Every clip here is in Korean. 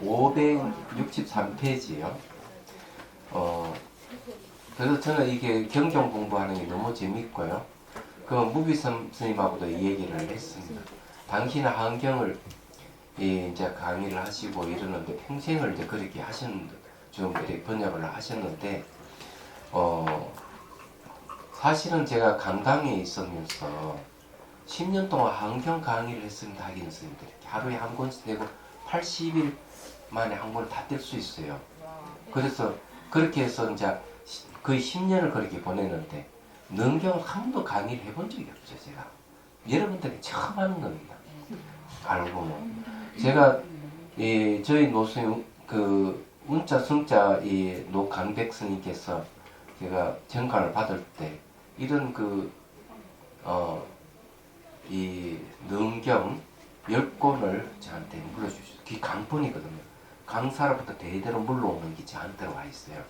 563페이지요. 그래서 저는 이게 경경 공부하는 게 너무 재밌고요. 그 무비 선생님하고도 이 얘기를 했습니다. 당신은 환경을 이제 강의를 하시고 이러는데 평생을 이제 그렇게 하셨는데, 좀 이렇게 번역을 하셨는데, 사실은 제가 강당에 있으면서 10년 동안 환경 강의를 했습니다. 학인 선생님들이 하루에 한 권씩 내고 80일 만에 한 권을 다 뗄 수 있어요. 그래서 그렇게 해서 이제 거의 10년을 그렇게 보냈는데 능경을 한 번도 강의를 해본 적이 없죠. 제가 여러분들이 처음 하는 겁니다. 알고 보면 제가 저희 노수님 그 운자 승자 노강백 스님께서 제가 정관을 받을 때 이런 이 능경 10권을 저한테 물어주셨어요. 그게 강본이거든요. 강사로부터 대대로 물러오는 게 저한테 와 있어요.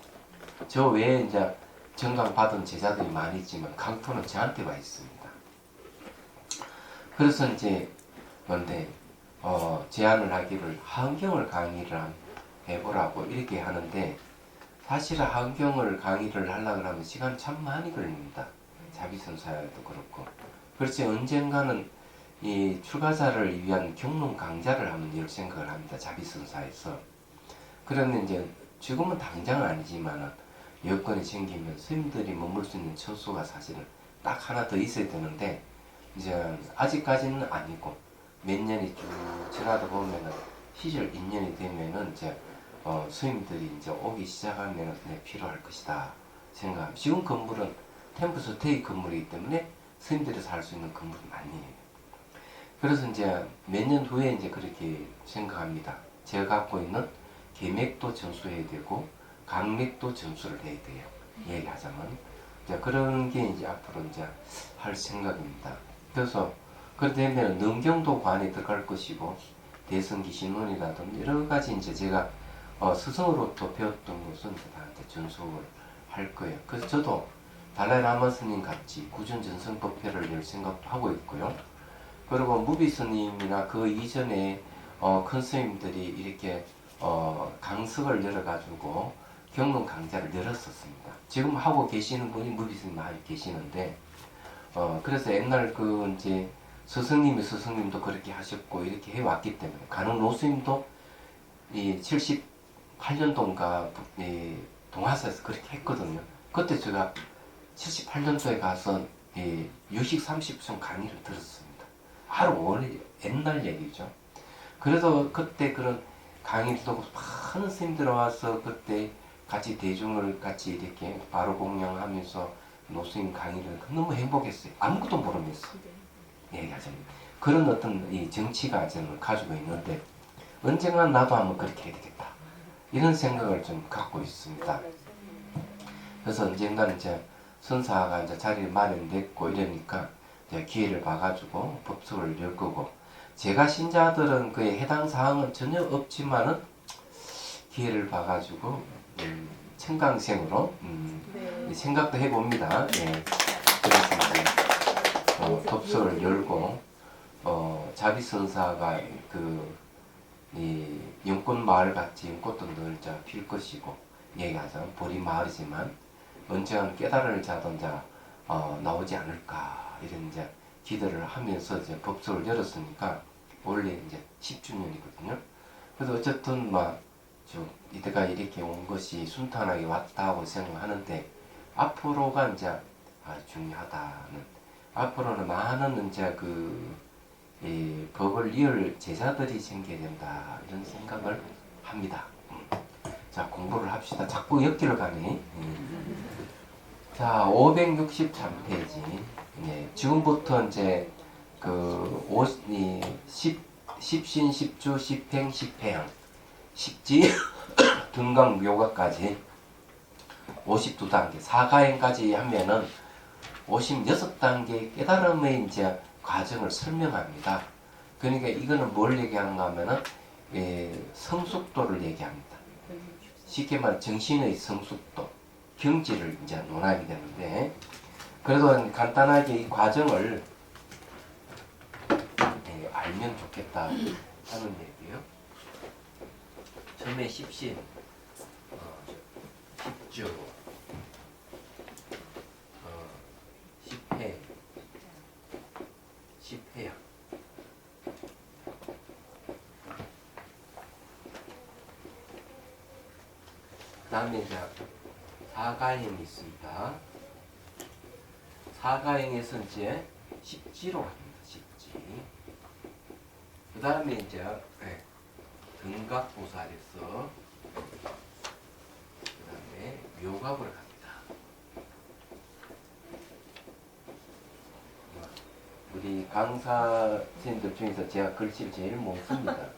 저 외에 이제 정강 받은 제자들이 많이 있지만 강토는 저한테 와 있습니다. 그래서 이제 뭔데 제안을 하기를 환경을 강의를 해보라고 이렇게 하는데, 사실 환경을 강의를 하려고 하면 시간이 참 많이 걸립니다. 자비선사도 그렇고. 그렇지 언젠가는 이 출가자를 위한 경론 강좌를 한번 열 생각을 합니다. 자비선사에서. 그러면 이제 지금은 당장은 아니지만 여건이 생기면 스님들이 머물 수 있는 처소가 사실은 딱 하나 더 있어야 되는데, 이제 아직까지는 아니고 몇 년이 쭉 지나다 보면은 시절 인연이 되면은 이제 스님들이 이제 오기 시작하면은 필요할 것이다 생각합니다. 지금 건물은 템플스테이 건물이기 때문에 스님들이 살 수 있는 건물은 아니에요. 그래서 이제 몇 년 후에 이제 그렇게 생각합니다. 제가 갖고 있는 계맥도 전수해야 되고 강맥도 전수를 해야 돼요. 얘기하자면 이제 그런 게 이제 앞으로 이제 할 생각입니다. 그래서 그렇게 되면 능경도 관에 들어갈 것이고 대성기신론이라든지 여러 가지 이제 제가 스승으로부터 배웠던 것은 다한테 전수를 할 거예요. 그래서 저도 달라이라마 스님 같이 구전전성법회를 열 생각도 하고 있고요. 그리고 무비 스님이나 그 이전에 큰 스님들이 이렇게 강석을 열어가지고 경론 강좌를 열었었습니다. 지금 하고 계시는 분이 무비 스님 하고 계시는데, 그래서 옛날 이제 스승님도 그렇게 하셨고 이렇게 해왔기 때문에 간혹 노스님도 이 78년도인가 동화사에서 그렇게 했거든요. 그때 제가 78년도에 가서 유식 30종 강의를 들었습니다. 아주 오래 옛날 얘기죠. 그래서 그때 그런 강의를 듣고 많은 스님들 와서 그때 같이 대중을 같이 이렇게 바로 공양하면서 노스님 강의를 너무 행복했어요. 아무것도 모르면서 얘기하자면 그런 어떤 이 정치가 저는 가지고 있는데, 언젠가 나도 한번 그렇게 해야 되겠다 이런 생각을 좀 갖고 있습니다. 그래서 언젠가는 이제 선사가 이제 자리를 마련됐고 이러니까 이제 기회를 봐가지고 법석을 열 거고, 제가 신자들은 그에 해당 사항은 전혀 없지만은 기회를 봐가지고 청강생으로 생각도 해봅니다. 예. 그래서 이제 법석을 열고 자비선사가 이 연꽃 마을 같이 연꽃도 늘 필 것이고, 얘기하자면 보리 마을이지만 언젠가 깨달을 자던 나오지 않을까 이런 이제 기대를 하면서 이제 법석을 열었으니까 원래 이제 10주년이거든요. 그래서 어쨌든 이때가 이렇게 온 것이 순탄하게 왔다고 생각하는데, 앞으로가 이제 중요하다는, 앞으로는 많은 이제 이 법을 이을 제자들이 생겨야 된다 이런 생각을 합니다. 자, 공부를 합시다. 자꾸 옆길을 가네. 자, 563페이지. 지금부터 이제 십신, 십주, 십행, 십회양, 십지, 등강, 묘가까지 52단계, 사가행까지 하면은 56단계 깨달음의 이제 과정을 설명합니다. 그러니까 이거는 뭘 얘기하는가 하면은 성숙도를 얘기합니다. 쉽게 말해 정신의 성숙도, 경지를 이제 논하게 되는데, 그래도 간단하게 이 과정을 알면 좋겠다 하는 얘기예요. 섬의 십신, 십주, 십회, 십회양. 그 다음에 이제 사가행이 있습니다. 사가행에서 이제 십지로 합니다. 십지. 그 다음에 이제 등각보살에서 그 다음에 묘각으로 갑니다. 우리 강사 선생님들 중에서 제가 글씨를 제일 못 씁니다.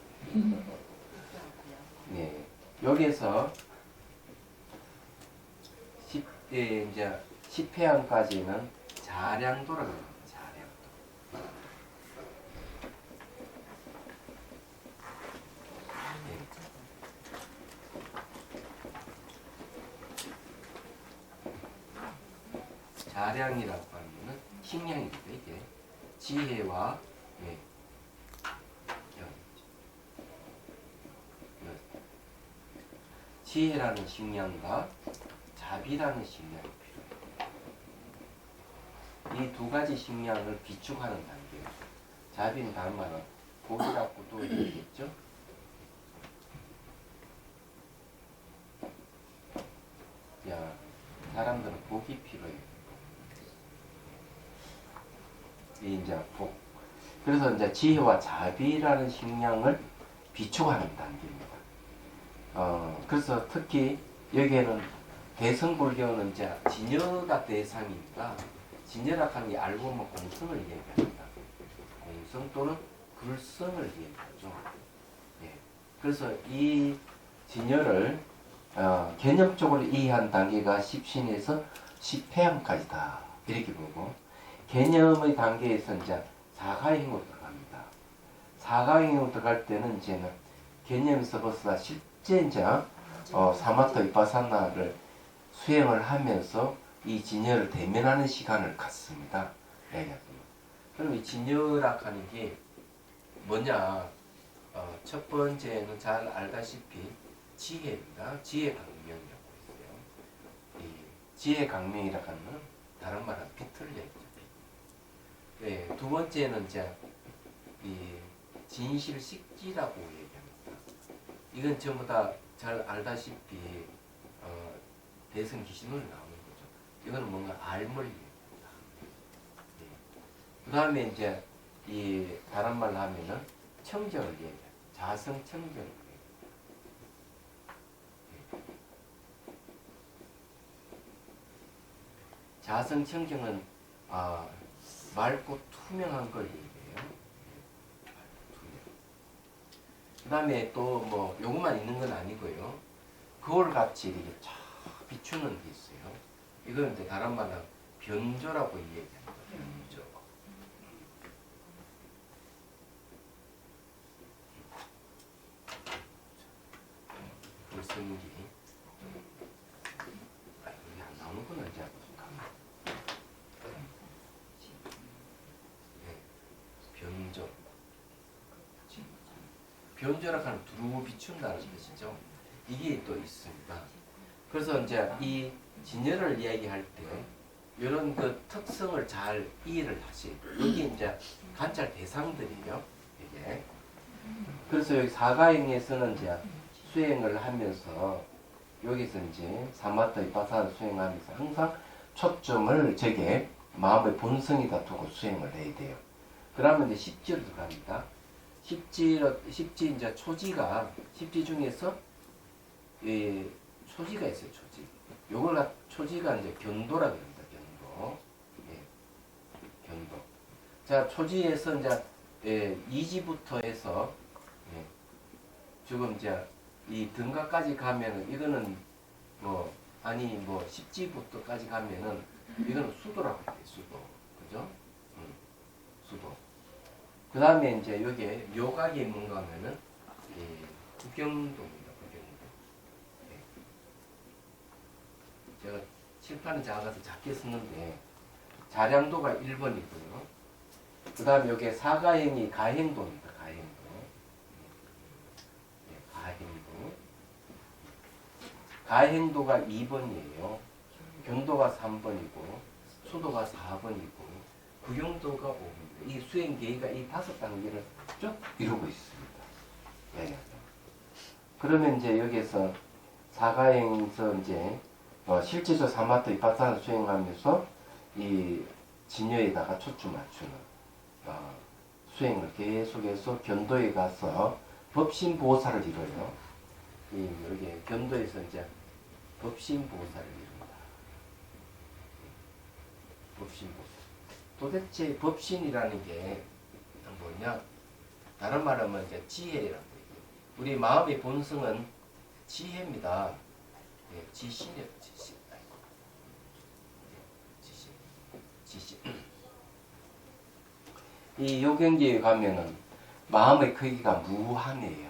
네, 여기에서 이제 10회양까지는 자량도라고 합니다. 자량도. 자량이라고 하면 식량입니다. 이게 지혜와 지혜라는 식량과 자비라는 식량이 필요해요. 이 두 가지 식량을 비축하는 단계예요. 자비는 다른 말은 고기라고 또 얘기했죠. 야, 사람들은 복이 필요해요. 이제 복. 그래서 이제 지혜와 자비라는 식량을 비축하는 단계입니다. 그래서 특히 여기에는 대승불교는 이제 진여가 대상이니까 진여라 하는 게 알고 보면 공성을 얘기합니다. 공성 또는 불성을 얘기하죠. 예. 그래서 이 진여를 개념적으로 이해한 단계가 십신에서 십회양까지다 이렇게 보고 개념의 단계에서 이제 사가행으로 들어갑니다. 사가행으로 들어갈 때는 이제는 개념에서 벗어나 실제 이제 사마타 위파사나를 수행을 하면서 이 진여를 대면하는 시간을 갖습니다. 그럼 이 진여라 하는 게 뭐냐? 첫 번째는 잘 알다시피 지혜입니다. 지혜 강명이라고 있어요. 이 지혜 강명이라 하는 다른 말은 빛을 얘기죠. 네, 두 번째는 이제 이 진실식지라고 얘기합니다. 이건 전부 다 잘 알다시피 대승 기신으로 나오는 거죠. 이거는 뭔가 알물 얘기입니다. 네. 그 다음에 이제 이 다른 말로 하면은 청정을 얘기해요. 자성 청정을 얘기해요. 네. 자성 청정은 맑고 투명한 걸 얘기해요. 그 다음에 또 뭐 요것만 있는 건 아니고요. 거울 같이 이렇게 쫙 비추는 게 있어요. 이거는 이제 다른 말로 변조라고 얘기합니다. 변조. 불성기. 여기 안 나오는구나 이제. 변조. 변조라 하는 두루 비춘다는 뜻이죠. 이게 또 있습니다. 그래서 이제 이 진여를 이야기할 때 이런 그 특성을 잘 이해를 하시. 여기 이제 관찰 대상들이에요. 이게. 그래서 여기 사가행에서는 이제 수행을 하면서 여기서 이제 사마타 위파사나 수행하면서 항상 초점을 저게 마음의 본성에다 두고 수행을 해야 돼요. 그러면 이제 십지로 들어갑니다. 십지 이제 초지가 십지 중에서 초지가 있어요. 초지. 요걸 초지가 이제 견도라 그럽니다. 견도. 견도. 자, 초지에서 이제 이지부터 해서 지금 이제 이 등가까지 가면은 이거는 뭐 십지부터까지 가면은 이거는 수도라고 해요. 수도. 그죠? 수도. 그 다음에 이제 여기에 묘각이 뭔가 하면은 구경도입니다. 구경도. 제가 칠판이 작아서 작게 썼는데 자량도가 1번이고요. 그 다음에 여기에 사가행이 가행도입니다. 가행도. 가행도. 가행도가 2번이에요. 경도가 3번이고 수도가 4번이고 구경도가 5번입니다. 이 수행계가 이 5단계를 쭉 이루고 있습니다. 예. 그러면 이제 여기서 사가행에서 이제 실제적 사마토 이파사나 수행하면서 이 진여에다가 초점 맞추는 수행을 계속해서 견도에 가서 법신보살을 이뤄요. 여기 견도에서 이제 법신보살을 이룹니다. 법신보살. 도대체 법신이라는 게 뭐냐? 다른 말하면 이제 지혜라는 거예요. 우리 마음의 본성은 지혜입니다. 예, 지신이에요, 지신. 지신. 이 요경지에 가면은 마음의 크기가 무한해요.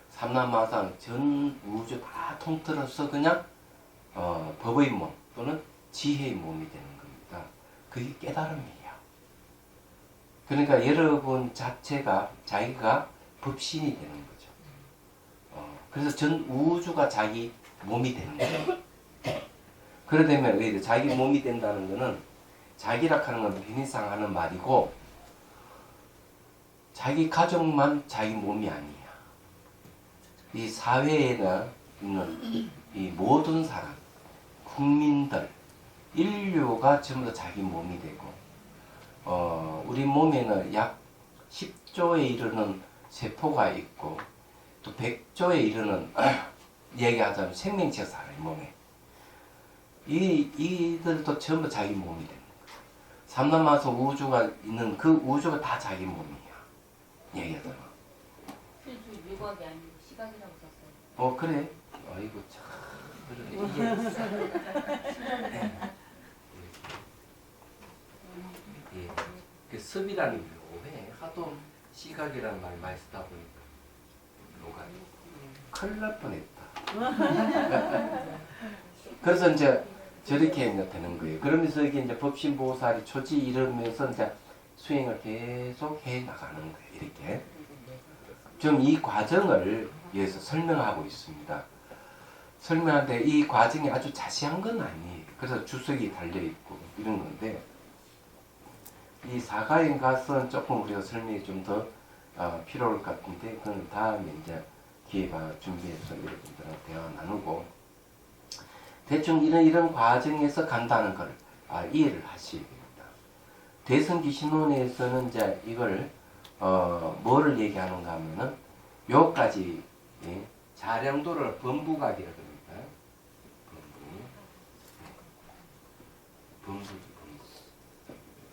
삼라마상 전 우주 다 통틀어서 그냥 법의 몸 또는 지혜의 몸이 되는 겁니다. 그게 깨달음이에요. 그러니까 여러분 자체가 자기가 법신이 되는 거죠. 그래서 전 우주가 자기 몸이 되는 거죠. 그러다면 왜 자기 몸이 된다는 것은 자기라 하는 건 편의상 하는 말이고 자기 가족만 자기 몸이 아니야. 이 사회에 있는 이 모든 사람, 국민들, 인류가 전부 다 자기 몸이 되고 우리 몸에는 약 10조에 이르는 세포가 있고 또 100조에 이르는 얘기하자면 생명체가 살아요, 몸에. 이들도 전부 자기 몸이 되는 거죠. 삼라마서 우주가 있는 그 우주가 다 자기 몸이야. 얘기하자면. 실수 유곽이 아니고 시각이라고 썼어요. 그래? 아이고 참. 예. 그 습이라는 게 왜 하도 시각이라는 말 많이 쓰다 보니까 뭐가 큰일 날 뻔했다. 그래서 이제 저렇게 이제 되는 거예요. 그러면서 이게 이제 법신보살이 초지 이러면서 이제 수행을 계속 해 나가는 거예요. 이렇게. 지금 이 과정을 위해서 설명하고 있습니다. 설명하는데 이 과정이 아주 자세한 건 아니에요. 그래서 주석이 달려있고 이런 건데 이 사가행 가서는 조금 우리가 설명이 좀 더 필요할 것 같은데 그건 다음에 이제 기회가 준비해서 여러분들하고 대화 나누고 대충 이런 과정에서 간다는 걸 이해를 하셔야 됩니다. 대성기신론에서는 이제 이걸 뭐를 얘기하는가 하면은 요까지 자량도를 범부각이라 그럽니다.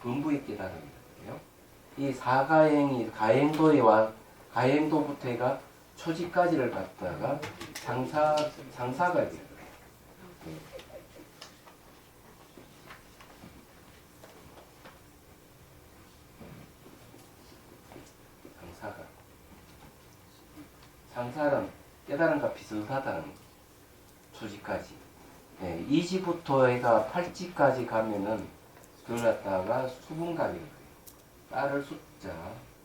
범부의 깨달음이라고요. 이 사가행이 가행도부터 해가 초지까지를 갖다가 상사각이라고 해요. 상사는 깨달음과 비슷하다는 초지까지. 네, 2지부터 해가 8지까지 가면은 그걸 갖다가 수분각이라고 해요. 따를 숫자,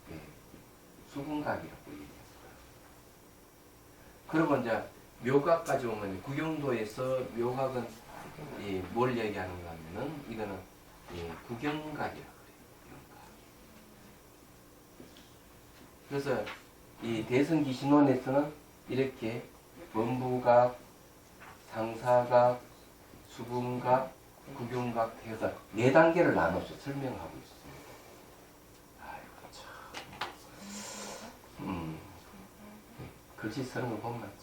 네, 수분각이라고 얘기해요. 그리고 이제 묘각까지 오면 구경도에서 묘각은 뭘 얘기하는가 하면은 이거는 구경각이라고 해요. 그래서 이 대성기신론에서는 이렇게 범부각, 상사각, 수분각, 구경각 해서 4단계를 나눠서 설명하고 있습니다. 아이고 참. 글씨 쓰는 거 보면 맞죠.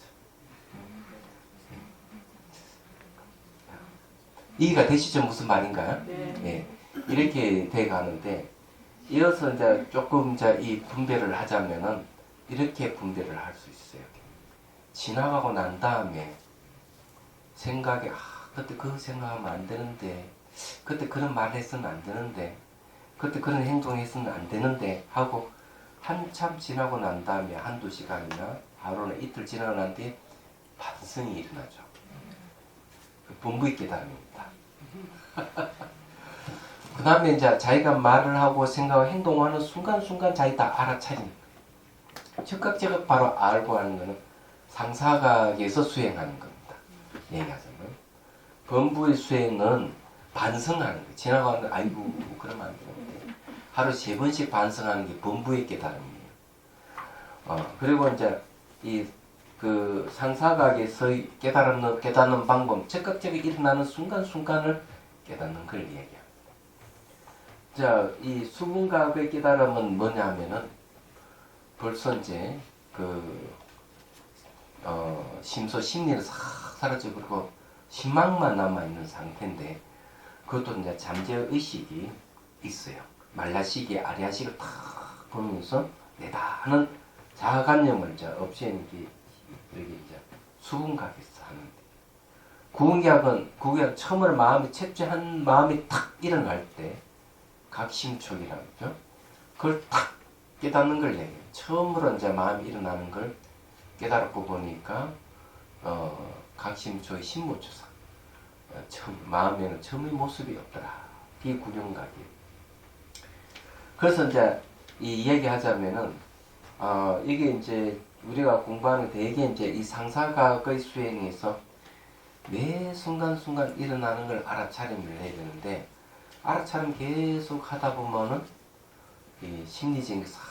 이해가 되시죠? 무슨 말인가요? 네. 이렇게 돼 가는데 이어서 이제 조금 이제 이 분배를 하자면은 이렇게 분배를 할 수 있어요. 지나가고 난 다음에 생각에 그때 그 생각하면 안 되는데 그때 그런 말 했으면 안 되는데 그때 그런 행동 했으면 안 되는데 하고 한참 지나고 난 다음에 한두 시간이나 하루나 이틀 지나고 난 뒤에 반성이 일어나죠. 그 분부의 깨달음입니다. 그 다음에 이제 자기가 말을 하고 생각하고 행동하는 순간순간 자기 다 알아차리는 거예요. 즉각 바로 알고 하는 거는 상사각에서 수행하는 겁니다. 얘기하자면 범부의 수행은 반성하는 거예요. 지나가는데 아이고 그러면 안 되는데 하루 3번씩 반성하는 게 범부의 깨달음이에요. 그리고 이제 이 그 상사각에서의 깨닫는 방법, 적극적으로 일어나는 순간순간을 깨닫는 걸 얘기합니다. 자, 이 수분각의 깨달음은 뭐냐면은 벌써 이제 심소 심리는 싹 사라져버리고 심망만 남아있는 상태인데 그것도 이제 잠재 의식이 있어요. 말라시기, 아리아식을 탁 보면서 내다 하는 자아관념을 이제 없애는 게 여기 이제 수분각에서 하는데 구분각은 처음으로 마음이 채취한 마음이 탁 일어날 때 각심촉이라고 하죠. 그걸 탁 깨닫는 걸 얘기해요. 처음으로 이제 마음이 일어나는 걸 깨달았고 보니까 각심초의 신모초상 마음에는 처음의 모습이 없더라. 비구경각이에요. 그래서 이제 이 얘기하자면은 이게 이제 우리가 공부하는 대개 이제 이 상사각의 수행에서 매 순간순간 일어나는 걸 알아차림을 해야 되는데 알아차림 계속 하다 보면은 이 심리적인 게 싹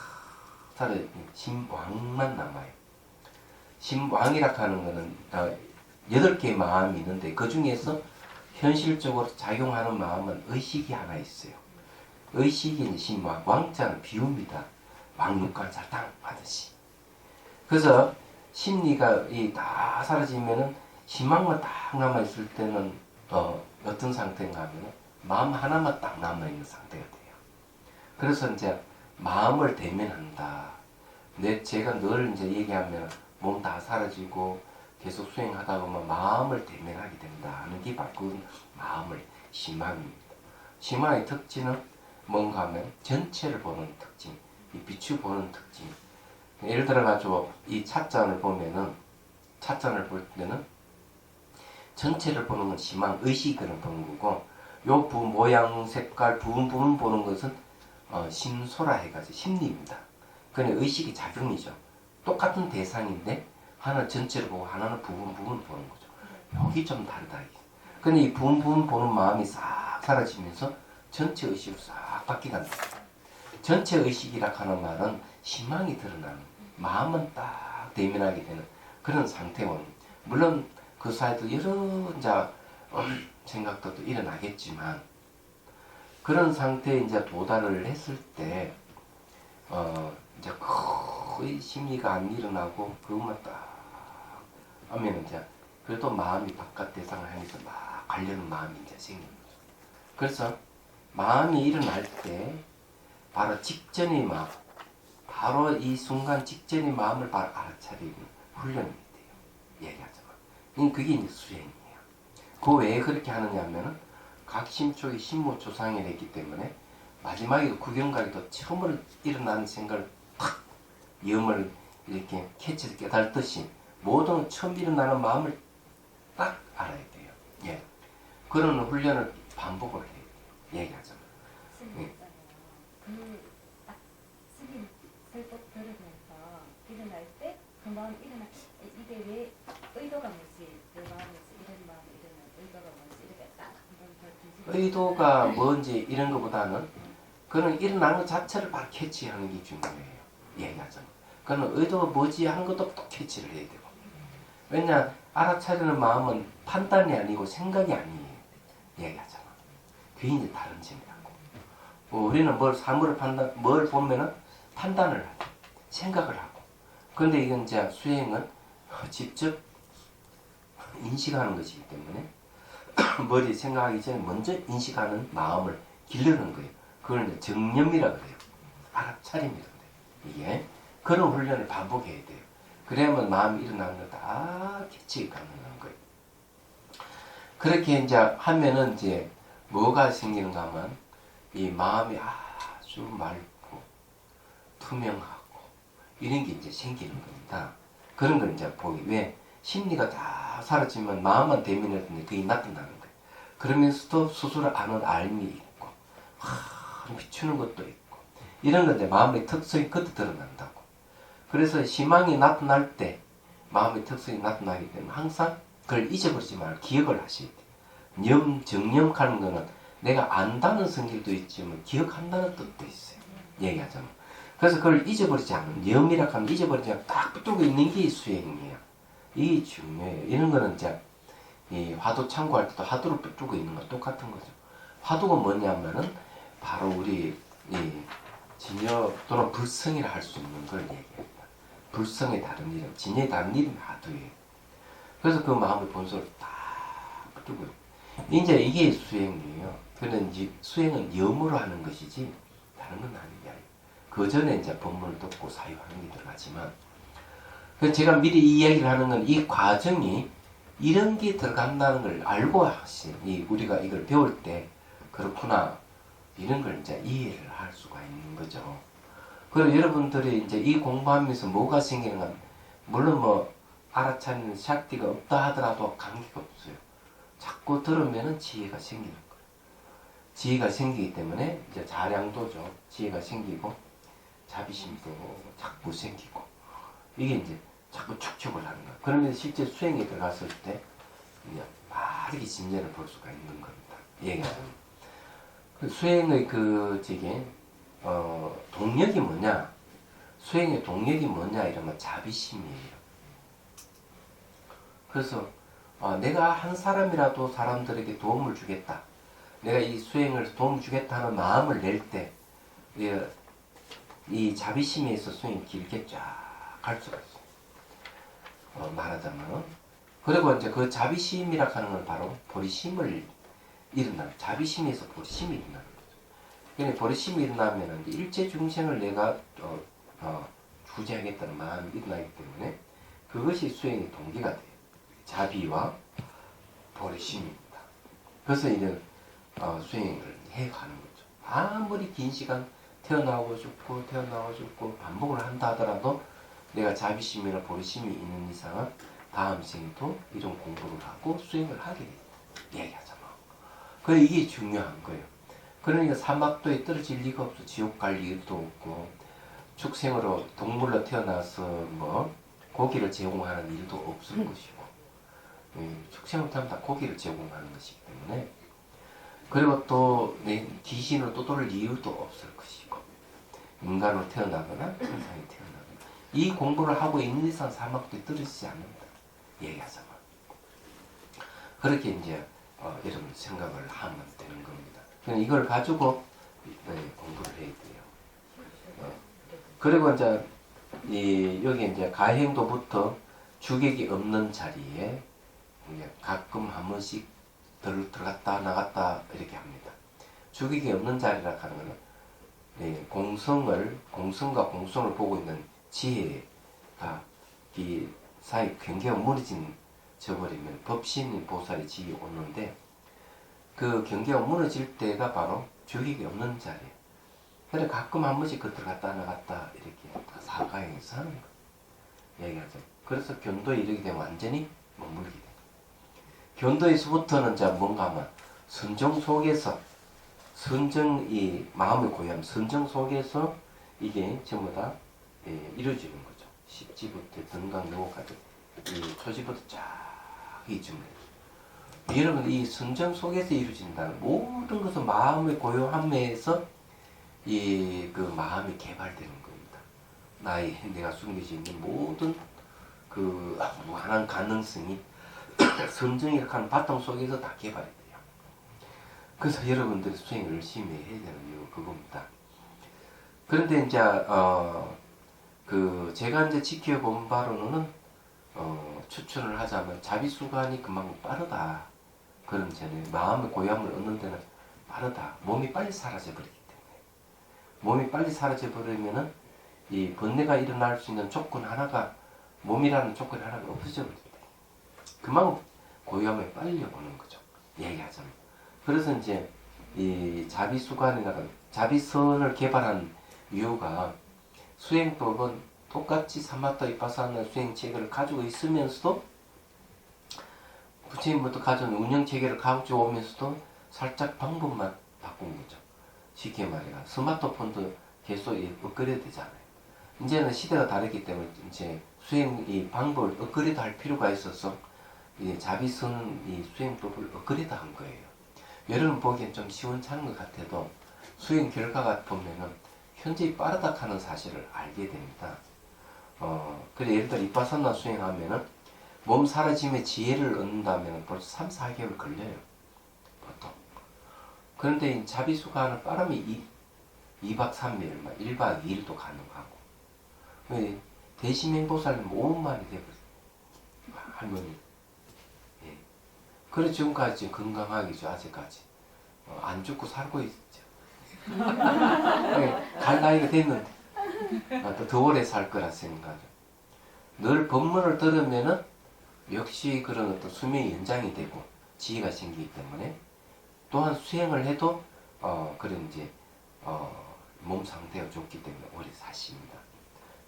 사라져 심왕만 남아요. 심왕이라 하는 거는 8개의 마음이 있는데 그 중에서 현실적으로 작용하는 마음은 의식이 하나 있어요. 의식이 이제 심왕, 왕자는 비웁니다. 왕육관 사탕 하듯이. 그래서 심리가 다 사라지면은 심왕만 딱 남아있을 때는 어떤 상태인가 하면 마음 하나만 딱 남아있는 상태가 돼요. 그래서 이제 마음을 대면한다. 제가 늘 이제 얘기하면 몸 다 사라지고 계속 수행하다 보면 마음을 대면하게 된다 하는 게 바로 그 마음을 심망입니다. 심망의 특징은 뭔가 하면 전체를 보는 특징, 이 빛을 보는 특징. 예를 들어 가지고 이 찻잔을 보면은 찻잔을 볼 때는 전체를 보는 건 심망 의식을 보는 거고 요 모양 색깔 부분 보는 것은 심소라 해가지고 심리입니다. 그건 의식이 작용이죠. 똑같은 대상인데 하나는 전체를 보고 하나는 부분 보는 거죠. 여기 좀 다르다. 근데 이 부분 보는 마음이 싹 사라지면서 전체 의식으로 싹 바뀌간다. 전체 의식이라 하는 말은 심망이 드러나는 마음은 딱 대면하게 되는 그런 상태원. 물론 그 사이도 여러 이제 생각도 일어나겠지만 그런 상태에 이제 도달을 했을 때 이제 거의 심리가 안 일어나고 그것만 딱 하면 이제 그래도 마음이 바깥 대상을 향해서 막 가려는 마음이 이제 생깁니다. 그래서 마음이 일어날 때 바로 직전의 마음, 바로 이 순간 직전의 마음을 바로 알아차리는 훈련이 돼요. 얘기하자면. 그게 이제 수행이에요. 그 왜 그렇게 하느냐 하면은 각심초의 신모초상이 있기 때문에 마지막에 구경각에도 처음으로 일어나는 생각을 탁 염을 이렇게 캐치해서 깨달듯이 모든 처음 일어나는 마음을 딱 알아야 돼요. 예. 그런 훈련을 반복을 해요. 얘기하자면. 스님 있잖아요. 그딱 스님 설법 들으면서 일어날 때 그 마음 일어나 이게 왜 의도가 뭐지? 내 마음에서 이런 마음이 일어나 의도가 뭐지? 이렇게 딱 한번 더 뒤집어. 의도가 뭔지 이런 것보다는 그는 일어나는 것 자체를 바로 캐치하는 게 중요해요. 얘기하자면. 그는 의도가 뭐지 한 것도 또 캐치를 해야 되고. 왜냐 알아차리는 마음은 판단이 아니고 생각이 아니에요. 얘기하자면. 그게 이제 다른 점이라고. 우리는 뭘 보면은 판단을 하고 생각을 하고. 그런데 이건 이제 수행은 직접 인식하는 것이기 때문에 머리 생각하기 전에 먼저 인식하는 마음을 기르는 거예요. 그걸 이제 정념이라고 그래요. 알아차림이라고 그래요. 이게 그런 훈련을 반복해야 돼요. 그래야만 마음이 일어나는 거 다 캐치가 가능한 거예요. 그렇게 이제 하면은 이제 뭐가 생기는가 하면 이 마음이 아주 맑고 투명하고 이런 게 이제 생기는 겁니다. 그런 걸 이제 보기 왜 심리가 다 사라지면 마음만 대면할 때 그게 나타나는 거예요. 그러면서도 스스로 아는 알미 있고 비추는 것도 있고 이런 건데 마음의 특성이 그때 드러난다고. 그래서 희망이 나타날 때 마음의 특성이 나타나기 때문에 항상 그걸 잊어버리지 말고 기억을 하셔야 돼요. 정념하는 거는 내가 안다는 성질도 있지만 기억한다는 뜻도 있어요. 얘기하자면. 그래서 그걸 잊어버리지 않는, 염이라 하면 잊어버리지 않고 딱 붙들고 있는 게 수행이에요. 이게 중요해요. 이런 거는 이제 이 화두 참고할 때도 화두를 붙들고 있는 거 똑같은 거죠. 화두가 뭐냐면은 바로 우리 이 진여 또는 불성이라 할 수 있는 걸 얘기합니다. 불성의 다른 이름, 진여의 다른 이름이 화두예요. 그래서 그 마음의 본소를 딱 붙들고 이제 이게 수행이에요. 그는 이제 수행은 염으로 하는 것이지 다른 건 아닌 게 아니에요. 그 전에 이제 법문을 듣고 사유하는 게 들어가지만, 그 제가 미리 이 이야기를 하는 건 이 과정이 이런 게 들어간다는 걸 알고 우리가 이걸 배울 때 그렇구나 이런 걸 이제 이해를 할 수가 있는 거죠. 그리고 여러분들이 이제 이 공부하면서 뭐가 생기는 건 물론 뭐 알아차리는 샥티가 없다 하더라도 관계가 없어요. 자꾸 들으면은 지혜가 생기는 거예요. 지혜가 생기기 때문에 이제 자량도죠. 지혜가 생기고 자비심도 자꾸 생기고 이게 이제 자꾸 축적을 하는 거예요. 그러면 실제 수행에 들어갔을 때 그냥 빠르게 진전을 볼 수가 있는 겁니다. 얘기하자면 그 수행의 동력이 뭐냐? 수행의 동력이 뭐냐? 이러면 자비심이에요. 그래서 내가 한 사람이라도 사람들에게 도움을 주겠다. 내가 이 수행을 도움을 주겠다는 마음을 낼 때 이 자비심에 있어 수행이 길게 쫙 갈 수가 있어요. 말하자면. 그리고 이제 그 자비심이라 하는 건 바로 보리심을 일어나는, 자비심에서 보리심이 일어나는 거죠. 그러니까 보리심이 일어나면 일체 중생을 내가 구제하겠다는 마음이 일어나기 때문에 그것이 수행의 동기가 돼요. 자비와 보리심입니다. 그래서 이제 수행을 해가는 거죠. 아무리 긴 시간 태어나고 죽고 반복을 한다 하더라도 내가 자비심이나 보리심이 있는 이상은 다음 생도 이런 공부를 하고 수행을 하게 돼요. 얘기하자면. 그래 이게 중요한 거예요. 그러니까 사막도에 떨어질 리가 없어. 지옥 갈 일도 없고 축생으로 동물로 태어나서 뭐 고기를 제공하는 일도 없을 것이고 축생으로 태어나면 다 고기를 제공하는 것이기 때문에 그리고 또 귀신으로 또 돌을 이유도 없을 것이고 인간으로 태어나거나 천상에 태어나거나 이 공부를 하고 있는 이상 사막도에 떨어지지 않는다. 얘기하자면. 그렇게 이제 여러분 생각을 하면 되는 겁니다. 그냥 이걸 가지고 공부를 해야 돼요. 그리고 이제 여기 이제 가행도부터 주객이 없는 자리에 이제 가끔 한 번씩 들어갔다 나갔다 이렇게 합니다. 주객이 없는 자리라 하는 것은 공성과 공성을 보고 있는 지혜가 이 사이 경계가 무너져버리면 법신인 보살의 지위 오는데 그 경계가 무너질 때가 바로 주객이 없는 자리예요. 그래 가끔 한 번씩 들어갔다 나갔다 이렇게 사가행에서 하는 거 얘기하죠. 그래서 견도에 이르게 되면 완전히 머물게 돼요. 견도에서부터는 이제 뭔가 하면 선정 속에서 이 마음의 고요함 선정 속에서 이게 전부 다 이루어지는 거죠. 십지부터 등강묘까지 이 초지부터 쫙 이쯤에 여러분 이 선정 속에서 이루어진다는 모든 것은 마음의 고요함에서 그 마음이 개발되는 겁니다. 내가 숨겨져 있는 모든 그 무한한 가능성이 선정이라고 하는 바탕 속에서 다 개발이 돼요. 그래서 여러분들이 수행을 열심히 해야 되는 이유가 그겁니다. 그런데 이제 제가 이제 지켜본 바로는 추천을 하자면 자비수관이 그만큼 빠르다. 그런 전에 마음의 고요함을 얻는 데는 빠르다. 몸이 빨리 사라져버리기 때문에. 몸이 빨리 사라져버리면은 이 번뇌가 일어날 수 있는 조건 하나가 몸이라는 조건 하나가 없어져버립니다. 그만큼 고요함에 빨리 오는 거죠. 얘기하자면. 그래서 이제 이 자비선을 개발한 이유가 수행법은 똑같이 사마타 이파사나 수행체계를 가지고 있으면서도 부처님부터 가져온 운영체계를 가지고 오면서도 살짝 방법만 바꾼 거죠. 쉽게 말해가 스마트폰도 계속 업그레이드 되잖아요. 이제는 시대가 다르기 때문에 이제 수행 이 방법을 업그레이드 할 필요가 있어서 이 자비선 이 수행법을 업그레이드 한 거예요. 여러분 보기엔 좀 시원찮은 것 같아도 수행 결과가 보면은 현저히 빠르다 하는 사실을 알게 됩니다. 그래 예를 들어 이빠사나 수행하면은 몸 사라짐의 지혜를 얻는다면 벌써 3, 4개월 걸려요. 보통. 그런데 이 자비수가 하는 빠르면 2박 3일, 1박 2일도 가능하고. 대심행보살님 5분 만에 돼버렸어요. 할머니. 예. 그래 지금까지 건강하겠죠, 아직까지. 안 죽고 살고 있죠. 갈 나이가 됐는데 또 더 오래 살 거라 생각을. 늘 법문을 들으면은 역시 그런 어떤 수명이 연장이 되고 지혜가 생기기 때문에 또한 수행을 해도 그런 이제 몸 상태가 좋기 때문에 오래 사십니다.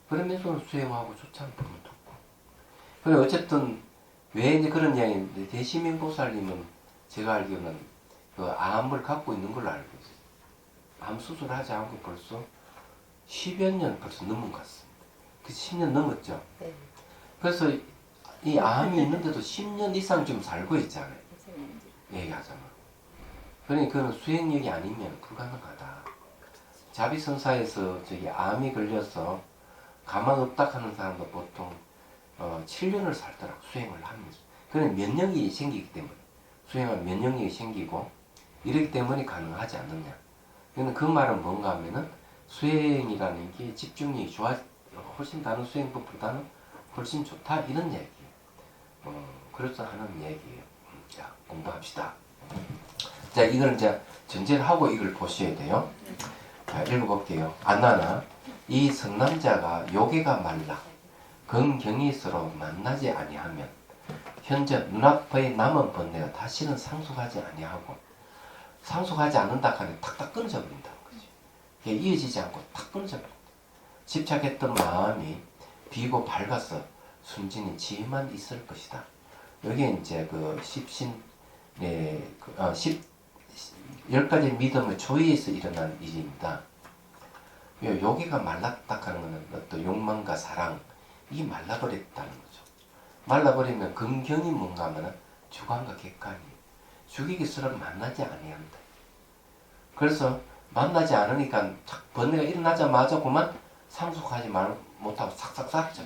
그러면서 수행하고 좋잖아요. 법문 듣고. 그래 어쨌든 왜 이제 그런 이야기인데 대시민보살님은 제가 알기로는 그 암을 갖고 있는 걸로 알고 있어요. 암 수술하지 않고 벌써 10여 년 벌써 넘은 것 같습니다. 그 10년 넘었죠. 네. 그래서 이 암이 있는데도 10년 이상 좀 살고 있잖아요. 얘기하자면. 그러니 그는 수행력이 아니면 불가능하다. 자비선사에서 저기 암이 걸려서 가망 없다 하는 사람도 보통 7년을 살더라고 수행을 하면서. 그는 면역력이 생기기 때문에 수행하면 면역력이 생기고 이렇기 때문에 가능하지 않느냐. 그 말은 뭔가 하면은 수행이라는 게 집중력이 훨씬 다른 수행법보다는 훨씬 좋다 이런 얘기예요. 그래서 하는 얘기예요. 자 공부합시다. 자 이걸 이제 전제를 하고 이걸 보셔야 돼요. 자 읽어볼게요. 아나나 이 성남자가 요괴가 말라 건경이스로 만나지 아니하면 현재 눈앞의 남은 번뇌가 다시는 상속하지 아니하고 상속하지 않는다 하면 탁탁 끊어져 버린다는 거지. 이게 이어지지 않고 탁 끊어져 버린다. 집착했던 마음이 비고 밝아서 순진히 지혜만 있을 것이다. 여기에 이제 그 십신, 열 가지 믿음의 조의에서 일어난 일입니다. 여기가 말랐다 하는 것은 어떤 욕망과 사랑, 이 말라버렸다는 거죠. 말라버리면 금경이 뭔가 하면은 주관과 객관이 죽이기 싫어 만나지 아니한다. 그래서 만나지 않으니까 번뇌가 일어나자마자 그만 상속하지 못하고 싹싹 사라져.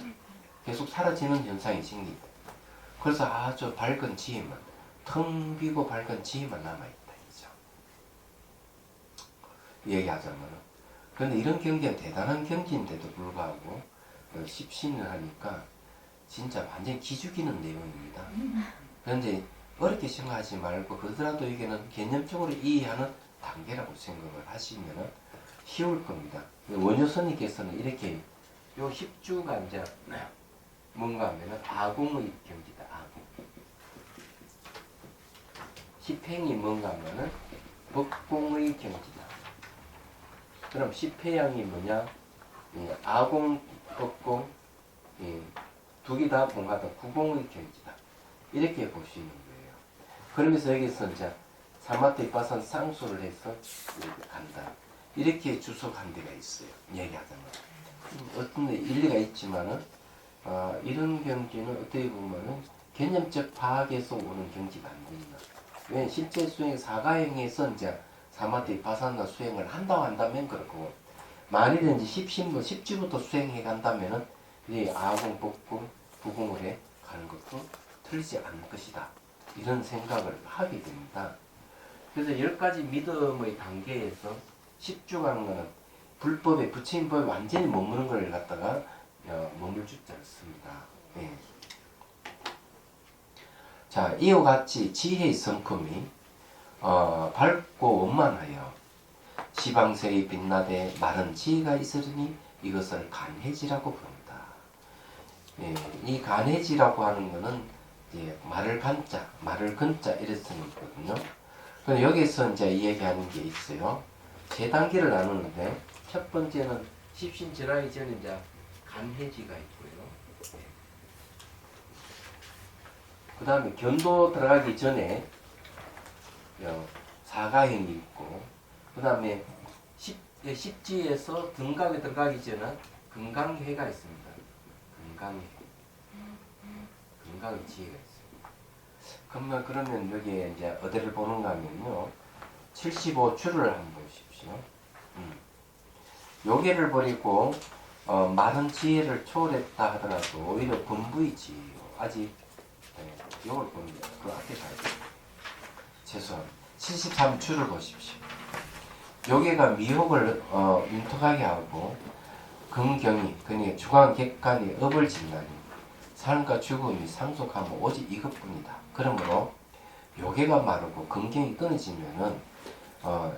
계속 사라지는 현상이 생긴다. 그래서 아주 밝은 지혜만, 텅 비고 밝은 지혜만 남아있다. 이죠. 얘기하자면은. 그런데 이런 경지는 대단한 경지인데도 불구하고 십신을 하니까 진짜 완전히 기죽이는 내용입니다. 그런데 어렵게 생각하지 말고 그러더라도 이게는 개념적으로 이해하는 단계라고 생각을 하시면 쉬울 겁니다. 원효선님께서는 이렇게 요 10주가 이제 뭔가 하면 아궁의 경지다. 아궁. 10행이 뭔가 하면은 법공의 경지다. 그럼 10회양이 뭐냐? 아궁, 법공, 두 개 다 봉하다 구공의 경지다. 이렇게 보시는 거예요. 그러면서 여기서 이제 사마트 이빠산 쌍수를 해서 간다. 이렇게 주석한 데가 있어요. 얘기하자면. 어떤 데 일리가 있지만은, 이런 경지는 어떻게 보면은 개념적 파악에서 오는 경지가 안 됩니다. 왜냐면 실제 수행 사가행에서 이제 사마트 이빠산나 수행을 한다면 그렇고, 만일에 이제 10주부터 수행해 간다면은, 이 아공, 법공, 부공을 해 가는 것도 틀리지 않을 것이다. 이런 생각을 하게 됩니다. 그래서 10가지 믿음의 단계에서 10주라는 것은 불법에 부처님법에 완전히 머무는 걸 갖다가 머물 주자를 씁니다. 예. 자, 이와 같이 지혜의 성품이 밝고 원만하여 시방세에 빛나되 마른 지혜가 있으니 이것을 간해지라고 부릅니다. 예, 이 간해지라고 하는 것은 이제 말을 간자, 말을 근자 이렇게 쓰는 거거든요. 그런데 여기서 이제 이 얘기하는 게 있어요. 세 단계를 나누는데 첫 번째는 십신 전하기 전에 이제 간해지가 있고요. 그 다음에 견도 들어가기 전에 사가행이 있고, 그 다음에 십지에서 등각에 들어가기 전에 금강회가 있습니다. 금강회. 금강의 지혜가 있어요. 그러면 여기에 이제 어디를 보는가 하면요. 75주를 한번 보십시오. 요게를 버리고 마른 지혜를 초월했다 하더라도 오히려 분부의 지혜요. 아직 요걸 봅니다. 그 앞에 가야 돼요. 최소한 73주를 보십시오. 요게가 미혹을 윤택하게 하고 긍경이 그니 주관 객관이 업을 진다니 삶과 죽음이 상속하면 오직 이것뿐이다. 그러므로 요게가 마르고 긍경이 끊어지면은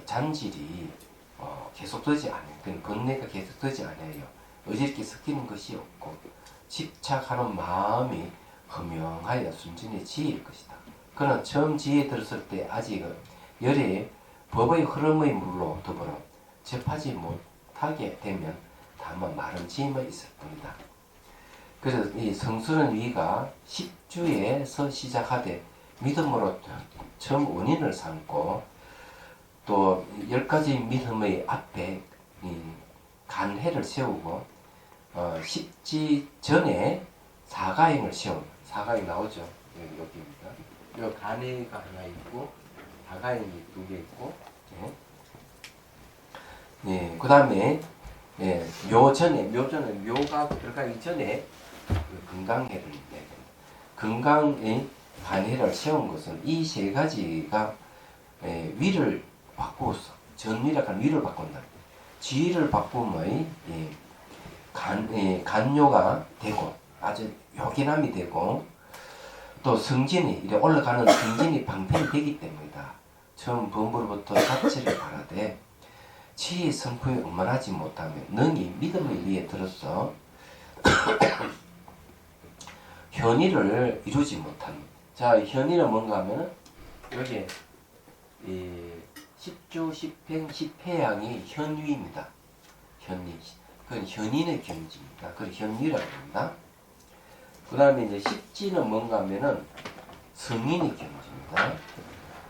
잔질이 계속되지 않아요. 그 건네가 계속되지 않아요. 어지럽게 섞이는 것이 없고 집착하는 마음이 허명하여 순전히 지혜일 것이다. 그러나 처음 지혜에 들었을 때 아직은 열의 법의 흐름의 물로 더불어 접하지 못하게 되면 다만 마른 지혜만 있을 뿐이다. 그래서 이 성수는 위가 10주에서 시작하되 믿음으로 처음 원인을 삼고 또 10가지 믿음의 앞에 간해를 세우고 십지 전에 사가행을 세우는 사가행 나오죠. 여기입니다. 요 간해가 하나 있고 사가행이 2개 있고 그 다음에 묘가 들어가기 전에 건강해를 내야 됩니다. 건강의 간해를 세운 것은 이 세 가지가 위를 바꾸었어. 전위라는 위를 바꾼다. 지위를 바꾸면 간요가 되고 아주 요긴함이 되고 또 성진이 이래 올라가는 성진이 방편이 되기 때문이다. 처음 범부로부터 자체를 바라되 지혜의 성품이 원만하지 못하면 능히 믿음의 위에 들어서 현의를 이루지 못합니다. 자, 현의는 뭔가 하면 여기 이 10주, 10행, 10회양이 현위입니다. 현위. 그건 현인의 경지입니다. 그걸 현위라고 합니다. 그 다음에 이제 10지는 뭔가 하면은 성인의 경지입니다.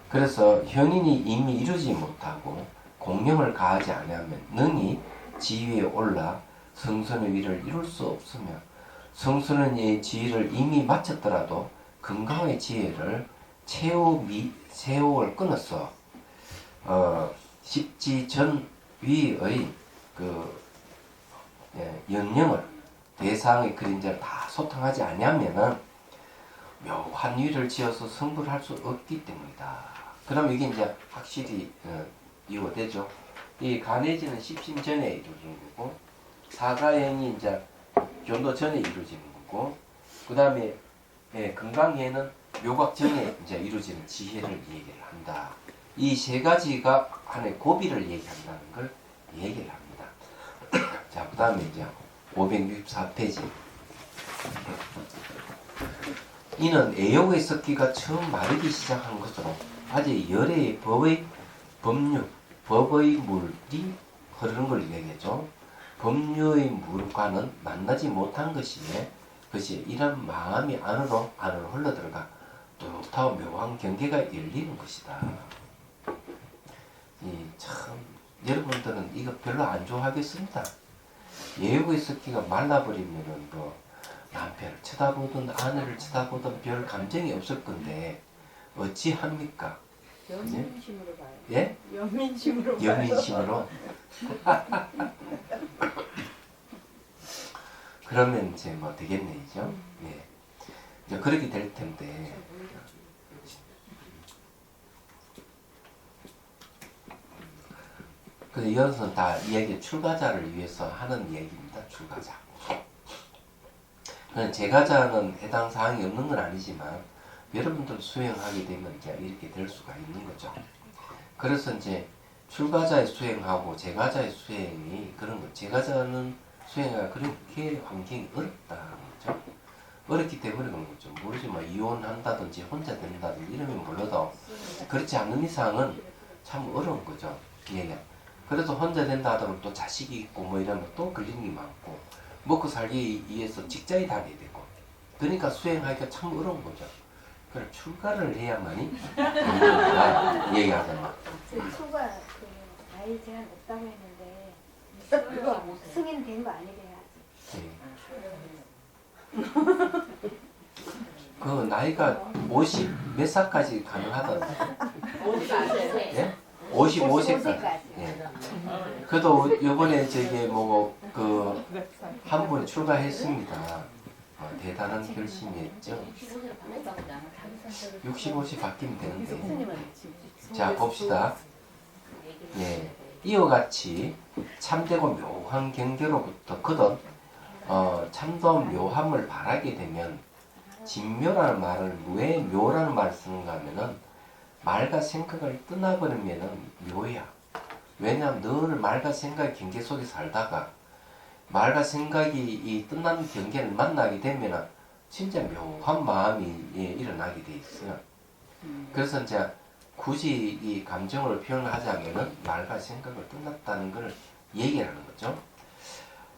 그래서 현인이 이미 이루지 못하고 공명을 가하지 않으면 능히 지위에 올라 성선의 위를 이룰 수 없으며 성선의 지위를 이미 마쳤더라도 건강의 지혜를 세우을 끊어서 십지 전 위의 영령을 대상의 그림자를 다 소탕하지 않으면은 묘한 위를 지어서 성불을 할 수 없기 때문이다. 그럼 이게 이제 확실히 이유되죠. 이 간해지는 십심 전에 이루어지는 거고 사가행이 이제 견도 전에 이루어지는 거고 그 다음에 건강해는 묘각 전에 이제 이루어지는 지혜를 얘기를 한다. 이 세 가지가 하나의 고비를 얘기한다는 걸 얘기를 합니다. 자, 그 다음에 이제 564페이지. 이는 애욕의 섞기가 처음 마르기 시작한 것으로 아직 열의 법의 물이 흐르는 걸 얘기하죠. 법률의 물과는 만나지 못한 것이에 그것이 이런 마음이 안으로 흘러들어가 뚜렷하고 묘한 경계가 열리는 것이다. 참 여러분들은 이거 별로 안 좋아하겠습니다. 예욕의 섞기가 말라버리면은 남편을 쳐다보든 아내를 쳐다보든 별 감정이 없을 건데 어찌합니까? 연민심으로 봐요. 예? 연민심으로 봐요. 연민심으로. 그러면 이제 뭐 되겠네, 이죠? 예. 이제 그렇게 될 텐데. 그래서 이것은 다 이야기 출가자를 위해서 하는 얘기입니다. 출가자. 제가자는 해당 사항이 없는 건 아니지만 여러분들 수행하게 되면 이제 이렇게 될 수가 있는 거죠. 그래서 이제 출가자의 수행하고 제가자의 수행이 그런 거. 제가자는 수행하기가 그렇게 환경이 어렵다는 거죠. 어렵기 때문에 그런 거죠. 모르지만 이혼한다든지 혼자 된다든지 이러면 몰라도 그렇지 않는 이상은 참 어려운 거죠. 얘가. 그래서 혼자 된다 하더라도 또 자식이 있고 뭐 이러면 또 걸리는 게 많고 먹고 살기 위해서 직장에 다녀야 되고 그러니까 수행하기가 참 어려운 거죠. 그래 출가를 해야만이 얘기하잖아. 초가 아예 제한 없다고 했는데 그거 승인 된 거 아니래요 아직. 그 나이가 50 몇 살까지 가능하던데. 54세. 예? 55세까지. 예. 그래도 요번에 저기 뭐 그 한 분 출가했습니다. 대단한 결심이었죠. 65세 바뀌면 되는데. 자 봅시다. 예. 이와 같이 참되고 묘한 경계로부터 거듭 참도 묘함을 바라게 되면 진묘라는 말을 왜 묘라는 말을 쓰는가 하면은 말과 생각을 떠나버리면은 묘야. 왜냐하면 늘 말과 생각의 경계 속에 살다가 말과 생각이 이 끝나는 경계를 만나게 되면은 진짜 묘한 마음이 일어나게 돼 있어요. 그래서 이제 굳이 이 감정을 표현하자면은 말과 생각을 떠났다는 걸 얘기하는 거죠.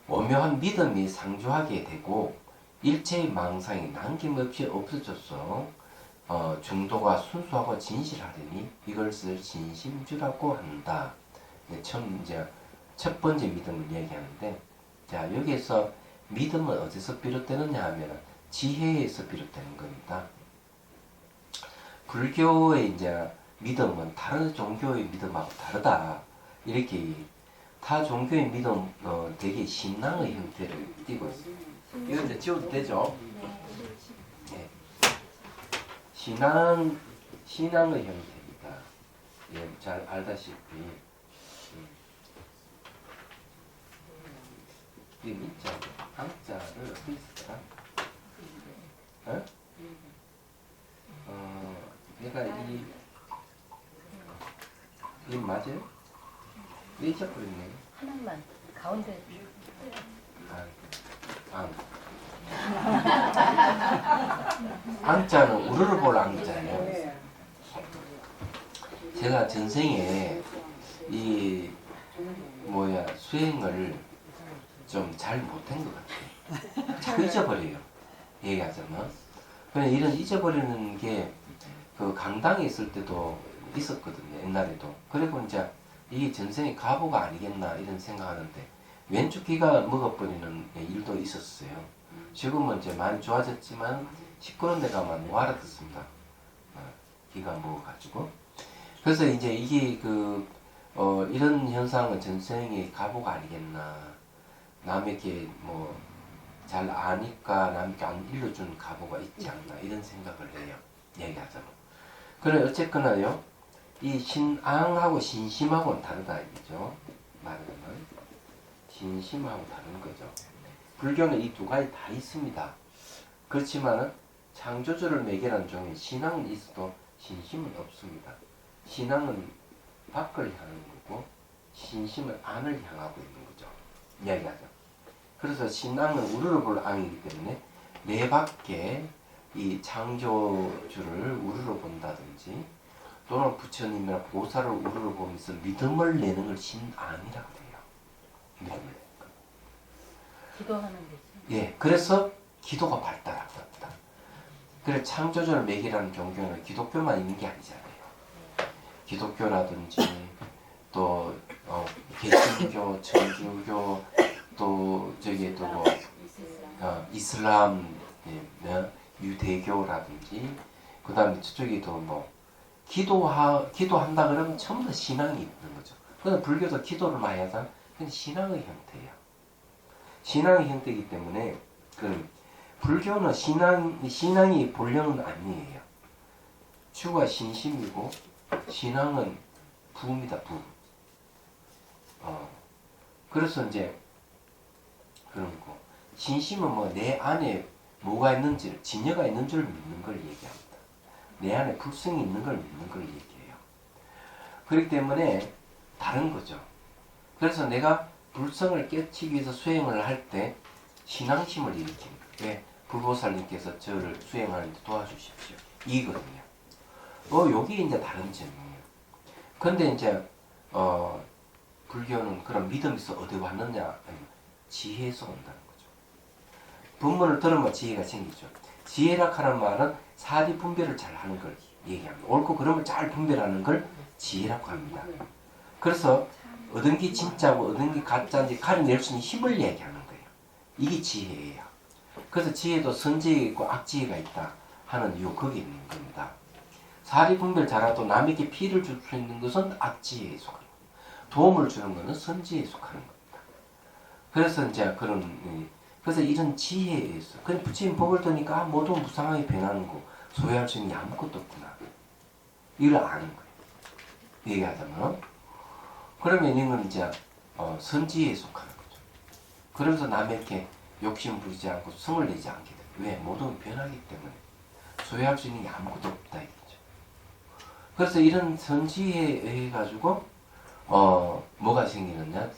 오묘한 믿음이 상주하게 되고 일체의 망상이 남김없이 없어져서 중도가 순수하고 진실하리니 이것을 진심주라고 한다. 처음 이제 첫 번째 믿음을 얘기하는데, 자 여기에서 믿음은 어디서 비롯되느냐 하면 지혜에서 비롯되는 겁니다. 불교의 이제 믿음은 다른 종교의 믿음하고 다르다. 이렇게 타 종교의 믿음 되게 신앙의 형태를 띠고 있습니다. 이거 이제 지워도 되죠? 네. 신앙의 형태입니다. 예, 잘 알다시피 이 밑자, 항자를 어떻게 쓰더라? 얘가 이 맞아요? 왜 잊어버렸네? 하나만 가운데 앙자는 우르르 볼 앙자예요. 제가 전생에 이 수행을 좀 잘 못한 것 같아요. 자꾸 잊어버려요. 얘기하자면. 그냥 이런 잊어버리는 게 그 강당에 있을 때도 있었거든요. 옛날에도. 그리고 이제 이게 전생의 가보가 아니겠나 이런 생각하는데 왼쪽 귀가 먹어버리는 일도 있었어요. 지금은 이제 많이 좋아졌지만 시끄러운 데 가면 못 알아듣습니다. 귀가 먹어가지고. 그래서 이제 이게 이런 현상은 전생의 가보가 아니겠나. 남에게 잘 아니까 남에게 안 일러준 가보가 있지 않나 이런 생각을 해요. 얘기하자면. 그래 어쨌거나요. 이 신앙하고 신심하고는 다르다 이거죠. 말하자면 신심하고 다른 거죠. 불교는 이 두 가지 다 있습니다. 그렇지만 창조주를 매개하는 종에 신앙은 있어도 신심은 없습니다. 신앙은 밖을 향하는 거고 신심은 안을 향하고 있는 거죠. 이야기하죠. 그래서 신앙은 우르르 볼 앙이기 때문에 내 밖에 이 창조주를 우르르 본다든지 또는 부처님이나 보살을 우르르 보면서 믿음을 내는 걸 신앙이라고 해요. 믿음을 내는 거. 기도하는 거지. 예, 그래서 기도가 발달한 겁니다. 그래서 창조주를 매개라는 종교는 기독교만 있는 게 아니잖아요. 기독교라든지 또 개신교, 천주교 또 이슬람, 유대교라든지 그 다음에 저쪽에도 기도한다 그러면 전부 다 신앙이 있는 거죠. 그런데 불교도 기도를 많이 하잖아. 그건 신앙의 형태예요. 신앙의 형태이기 때문에 불교는 신앙이 본령은 아니에요. 주가 신심이고 신앙은 부입니다. 부. 그래서 이제 그런 거. 신심은 내 안에 뭐가 있는지, 진여가 있는 줄 믿는 걸 얘기합니다. 내 안에 불성이 있는 걸 믿는 걸 얘기해요. 그렇기 때문에 다른 거죠. 그래서 내가 불성을 깨치기 위해서 수행을 할 때 신앙심을 일으킵니다. 왜? 불보살님께서 저를 수행하는데 도와주십시오. 이거든요. 여기 이제 다른 점이에요. 근데 이제 불교는 그런 믿음에서 어디 왔느냐? 지혜에서 온다는 거죠. 본문을 들으면 지혜가 생기죠. 지혜라 하는 말은 사리 분별을 잘 하는 걸 얘기합니다. 옳고 그름을 잘 분별하는 걸 지혜라고 합니다. 그래서 얻은 게 진짜고 얻은 게 가짜인지 가려낼 수 있는 힘을 얘기하는 거예요. 이게 지혜예요. 그래서 지혜도 선지혜가 있고 악지혜가 있다. 하는 이유 거기 있는 겁니다. 사리 분별 잘하도 남에게 피를 줄 수 있는 것은 악지에 속하는 겁니다. 도움을 주는 것은 선지에 속하는 겁니다. 그래서 이제 그래서 이런 지혜에 의해서 그냥 부처님 법을 드니까 모두 무상하게 변하는 거 소유할 수 있는 게 아무것도 없구나. 이걸 아는 거예요. 얘기하자면 그러면 이건 이제 선지에 속하는 거죠. 그러면서 남에게 욕심 부리지 않고 성을 내지 않게 돼요. 왜? 모든 변하기 때문에 소유할 수 있는 게 아무것도 없다 이거죠. 그래서 이런 선지에 의해 가지고 뭐가 생기느냐?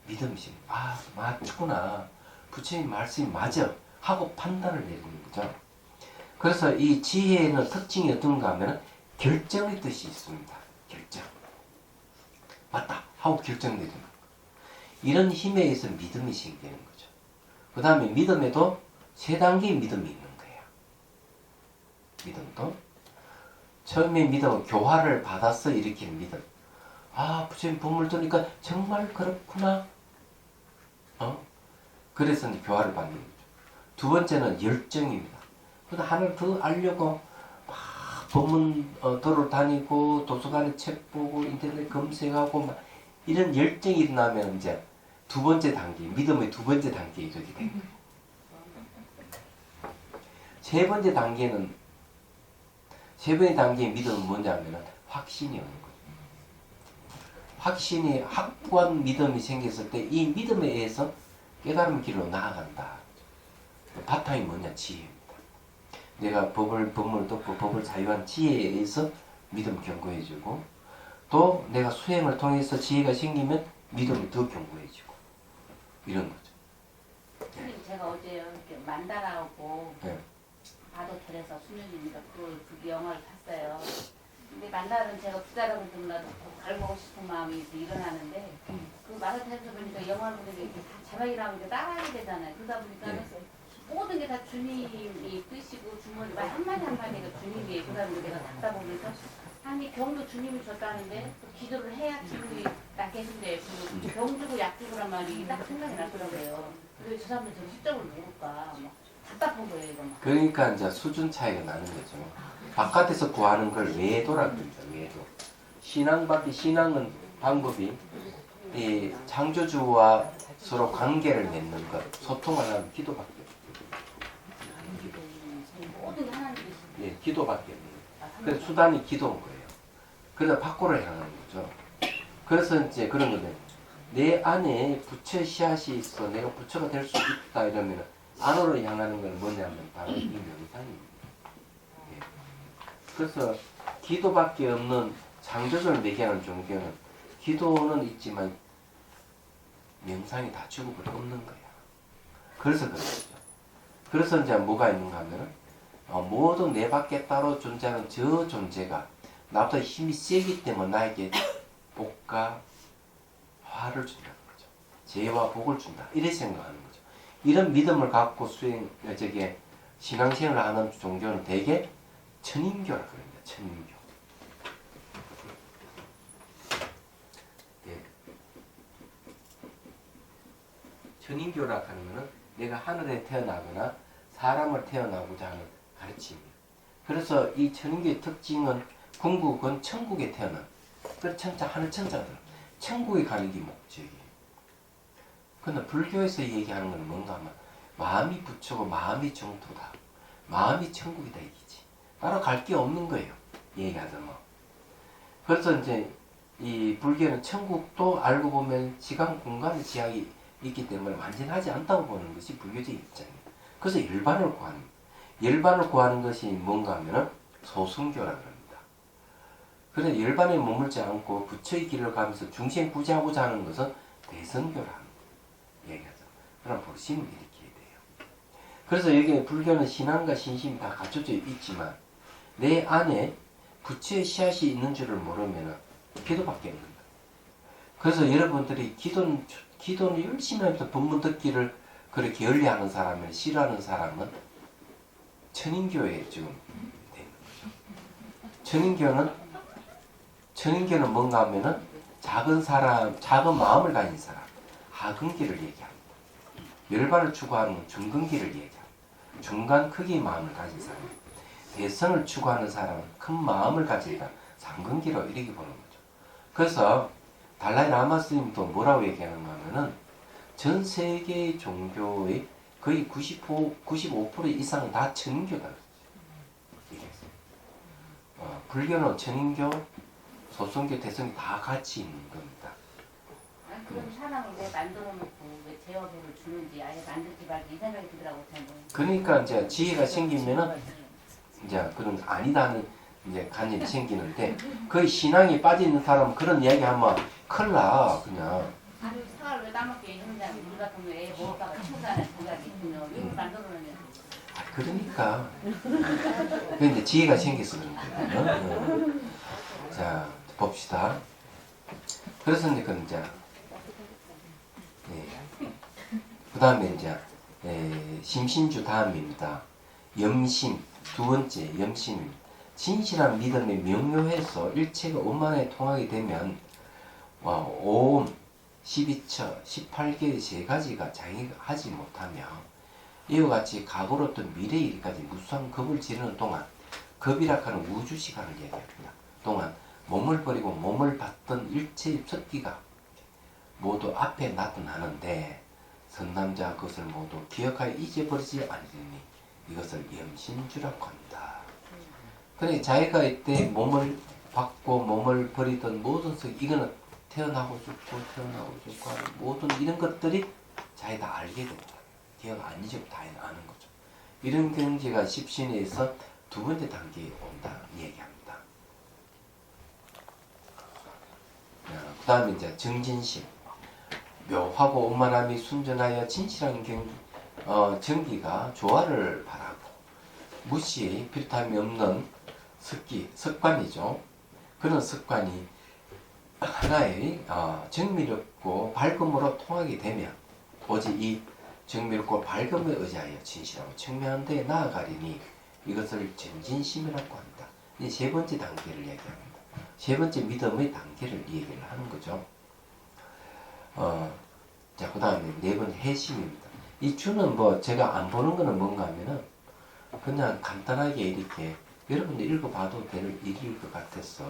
믿음이 생겨. 아 맞구나. 부처님 말씀이 맞아 하고 판단을 내리는 거죠. 그래서 이 지혜에는 특징이 어떤가 하면 결정의 뜻이 있습니다. 결정. 맞다 하고 결정내리는 거. 이런 힘에 의해서 믿음이 생기는 거죠. 그 다음에 믿음에도 세 단계의 믿음이 있는 거예요. 믿음도 처음에 믿음은 교화를 받아서 일으키는 믿음. 아 부처님 법문을 들으니까 정말 그렇구나. 그래서 이제 교화를 받는 거죠. 두 번째는 열정입니다. 그래서 하나를 더 알려고 막 법문 도로 다니고 도서관에 책 보고 인터넷 검색하고 막 이런 열정이 일어나면 이제 두 번째 단계, 믿음의 두 번째 단계에 이르게 된 거예요. 세 번째 단계의 믿음은 뭐냐면 확신이 오는 거죠. 확신이 확고한 믿음이 생겼을 때 이 믿음에 의해서 깨달음 길로 나아간다. 바탕이 뭐냐? 지혜입니다. 내가 법문을 듣고 법을 자유한 지혜에 의해서 믿음 견고해지고 또 내가 수행을 통해서 지혜가 생기면 믿음이 더 견고해지고 이런 거죠. 선생님 제가 어제 이렇게 만다라고 네. 바도텔에서 수면입니다. 그 영화를 봤어요. 근데 만다는 제가 부자라고 들으나도 닮고 싶은 마음이 일어나는데 그 마사텔에서 보니까 영화를 보니까 이렇게 다 자막이라고 따라하게 되잖아요. 그러다 보니까 모든 게 다 주님이 뜻이고 주머니 한마디 한마디가 주님이에요. 그러다 보니까 내가 듣다 보니까 아니 병도 주님이 줬다는데 또 기도를 해야 기분이 낫게 해준대. 병 주고 약 주고란 말이 딱 생각이 났더라고요. 그래서 저 사람들 저 시점을 모를까 막 답답한 거예요. 이거 막. 그러니까 이제 수준 차이가 나는 거죠. 바깥에서 구하는 걸 외도라 그럽니다. 외도. 신앙은 방법이 이 창조주와 서로 관계를 맺는 것, 소통을 하는 기도밖에 없어요. 모든 게 하나님 예, 기도밖에 없는 거예요. 그래서 수단이 기도인 거예요. 그래서 밖으로 향하는 거죠. 그래서 이제 그런 거는 내 안에 부처 씨앗이 있어 내가 부처가 될 수 있다 이러면 안으로 향하는 건 뭐냐면 바로 이 명상입니다. 예. 그래서 기도밖에 없는 창조주를 매개하는 종교는 기도는 있지만 명상이 다 죽어버려 없는 거야. 그래서 그런 거죠. 그래서 이제 뭐가 있는가 하면 모든 내 밖에 따로 존재하는 저 존재가 나보다 힘이 세기 때문에 나에게 복과 화를 준다는 거죠. 재와 복을 준다. 이렇게 생각하는 거죠. 이런 믿음을 갖고 신앙생활을 하는 종교는 대개 천인교라 그럽니다. 천인교. 네. 천인교라 하는 것은 내가 하늘에 태어나거나 사람을 태어나고자 하는 가르침이에요. 그래서 이 천인교의 특징은 궁극은 천국에 태어난 그 하늘 천자들 천국에 가는 게 목적이에요. 그런데 불교에서 얘기하는 건 뭔가 하면 마음이 부처고 마음이 정토다. 마음이 천국이다 이기지. 따로 갈 게 없는 거예요. 얘기하자면. 그래서 이제 이 불교는 천국도 알고 보면 시간 공간의 지향이 있기 때문에 완전하지 않다고 보는 것이 불교적인 입장이에요. 그래서 열반을 구하는 것이 뭔가 하면은 소승교라 그럽니다. 그래서 열반에 머물지 않고 부처의 길을 가면서 중생 구제하고자 하는 것은 대선교라 하는 얘기하죠. 그럼 보시면 이렇게 돼요. 그래서 여기 불교는 신앙과 신심이 다 갖춰져 있지만 내 안에 부처의 씨앗이 있는 줄을 모르면 기도밖에 없는 거예요. 그래서 여러분들이 기도는 열심히 하면서 법문 듣기를 그렇게 열리하는 사람을 싫어하는 사람은 천인교에 지금 되는 거죠. 천인교는 뭔가 하면은 작은 마음을 가진 사람, 하근기를 얘기합니다. 열반을 추구하는 중근기를 얘기합니다. 중간 크기의 마음을 가진 사람. 대성을 추구하는 사람은 큰 마음을 가진다. 상근기로 이렇게 보는 거죠. 그래서 달라이 라마 스님도 뭐라고 얘기하는가 하면은 전 세계의 종교의 거의 95% 이상은 다 천인교다. 얘기했어요. 불교는 천인교, 소성교, 대성교 다 같이 있는 겁니다. 아니, 그런 사람을 왜 만들어 놓고 왜 제어비를 주는지 아예 만들지 말지 이 생각이 들더라고 저는. 그러니까 이제 지혜가 생기면은 이제 그런 아니다는 이제 관념이 생기는데 그 신앙이 빠져 있는 사람은 그런 이야기 하면 큰일 나 그냥. 아니 사을 왜 따먹게 이런 사람 우리 같은 애 먹을까봐 친구하는 생각이 있으면 왜 만들어 놓으면 그러니까 그 이제 지혜가 생겨서 그런 거예요. 자 봅시다. 그래서 이제 그 이제 그 다음에 이제 심신주 다음입니다. 염심 두 번째 염심입니다. 진실한 믿음에 명료해서 일체가 원만하게 통하게 되면 오음, 12처, 18개의 세 가지가 자기가 하지 못하며 이와 같이 과거로부터 미래에 이르기까지 무수한 겁을 지르는 동안 겁이라 하는 우주 시간을 얘기합니다. 동안 몸을 버리고 몸을 받던 일체의 섭기가 모두 앞에 나타나는데 선남자 그것을 모두 기억하여 잊어버리지 않으니 이것을 염신주라고 한다. 그래 자기가 이때 몸을 받고 몸을 버리던 모든 속 이거는 태어나고 죽고 태어나고 죽고 하는 모든 이런 것들이 자기가 알게 됩니다. 기억 안 잊고 다 아는 거죠. 이런 경지가 십신에서 두 번째 단계에 온다 얘기합니다. 그 다음에 이제 정진심 묘하고 원만함이 순전하여 진실한 정기가 조화를 바라고 무시 비롯함이 없는 습관이죠. 그런 습관이 하나의 정밀없고 밝음으로 통하게 되면 오직 이 정밀없고 밝음에 의지하여 진실하고 청명한 데에 나아가리니 이것을 전진심이라고 한다. 이 세 번째 단계를 얘기합니다. 세 번째 믿음의 단계를 얘기를 하는 거죠. 자, 그 다음에 네 번째 해심입니다. 이 주는 뭐 제가 안 보는 거는 뭔가 하면은 그냥 간단하게 이렇게 여러분들 읽어봐도 될 일일 것 같아서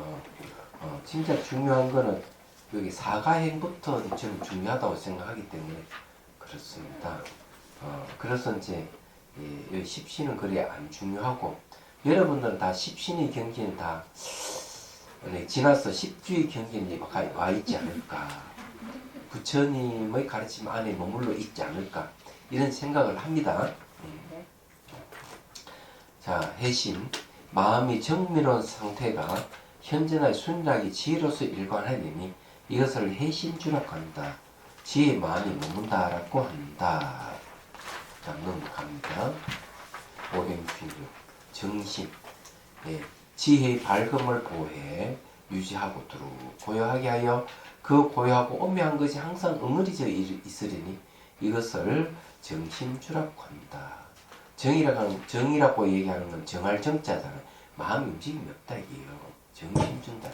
진짜 중요한 거는 여기 사가행부터 저는 중요하다고 생각하기 때문에 그렇습니다. 그래서 이제 여기 십신은 그리 안 중요하고 여러분들은 다 십신의 경지는 다 지나서 십주의 경지에 와 있지 않을까. 부처님의 가르침 안에 머물러 있지 않을까 이런 생각을 합니다. 자, 해심 마음이 정밀한 상태가 현재의 순락이 지혜로서 일관하리니 이것을 해심주라고 한다. 지혜의 마음이 머문다라고 한다. 자, 넘어갑니다. 516 정심 지혜의 밝음을 보호해 유지하고 두루 고요하게 하여 그 고요하고 오묘한 것이 항상 응어리져 있으리니 이것을 정심주라고 한다. 정이라고 얘기하는 건 정할 정자잖아요. 마음 움직임이 없다 이게요. 정심준다.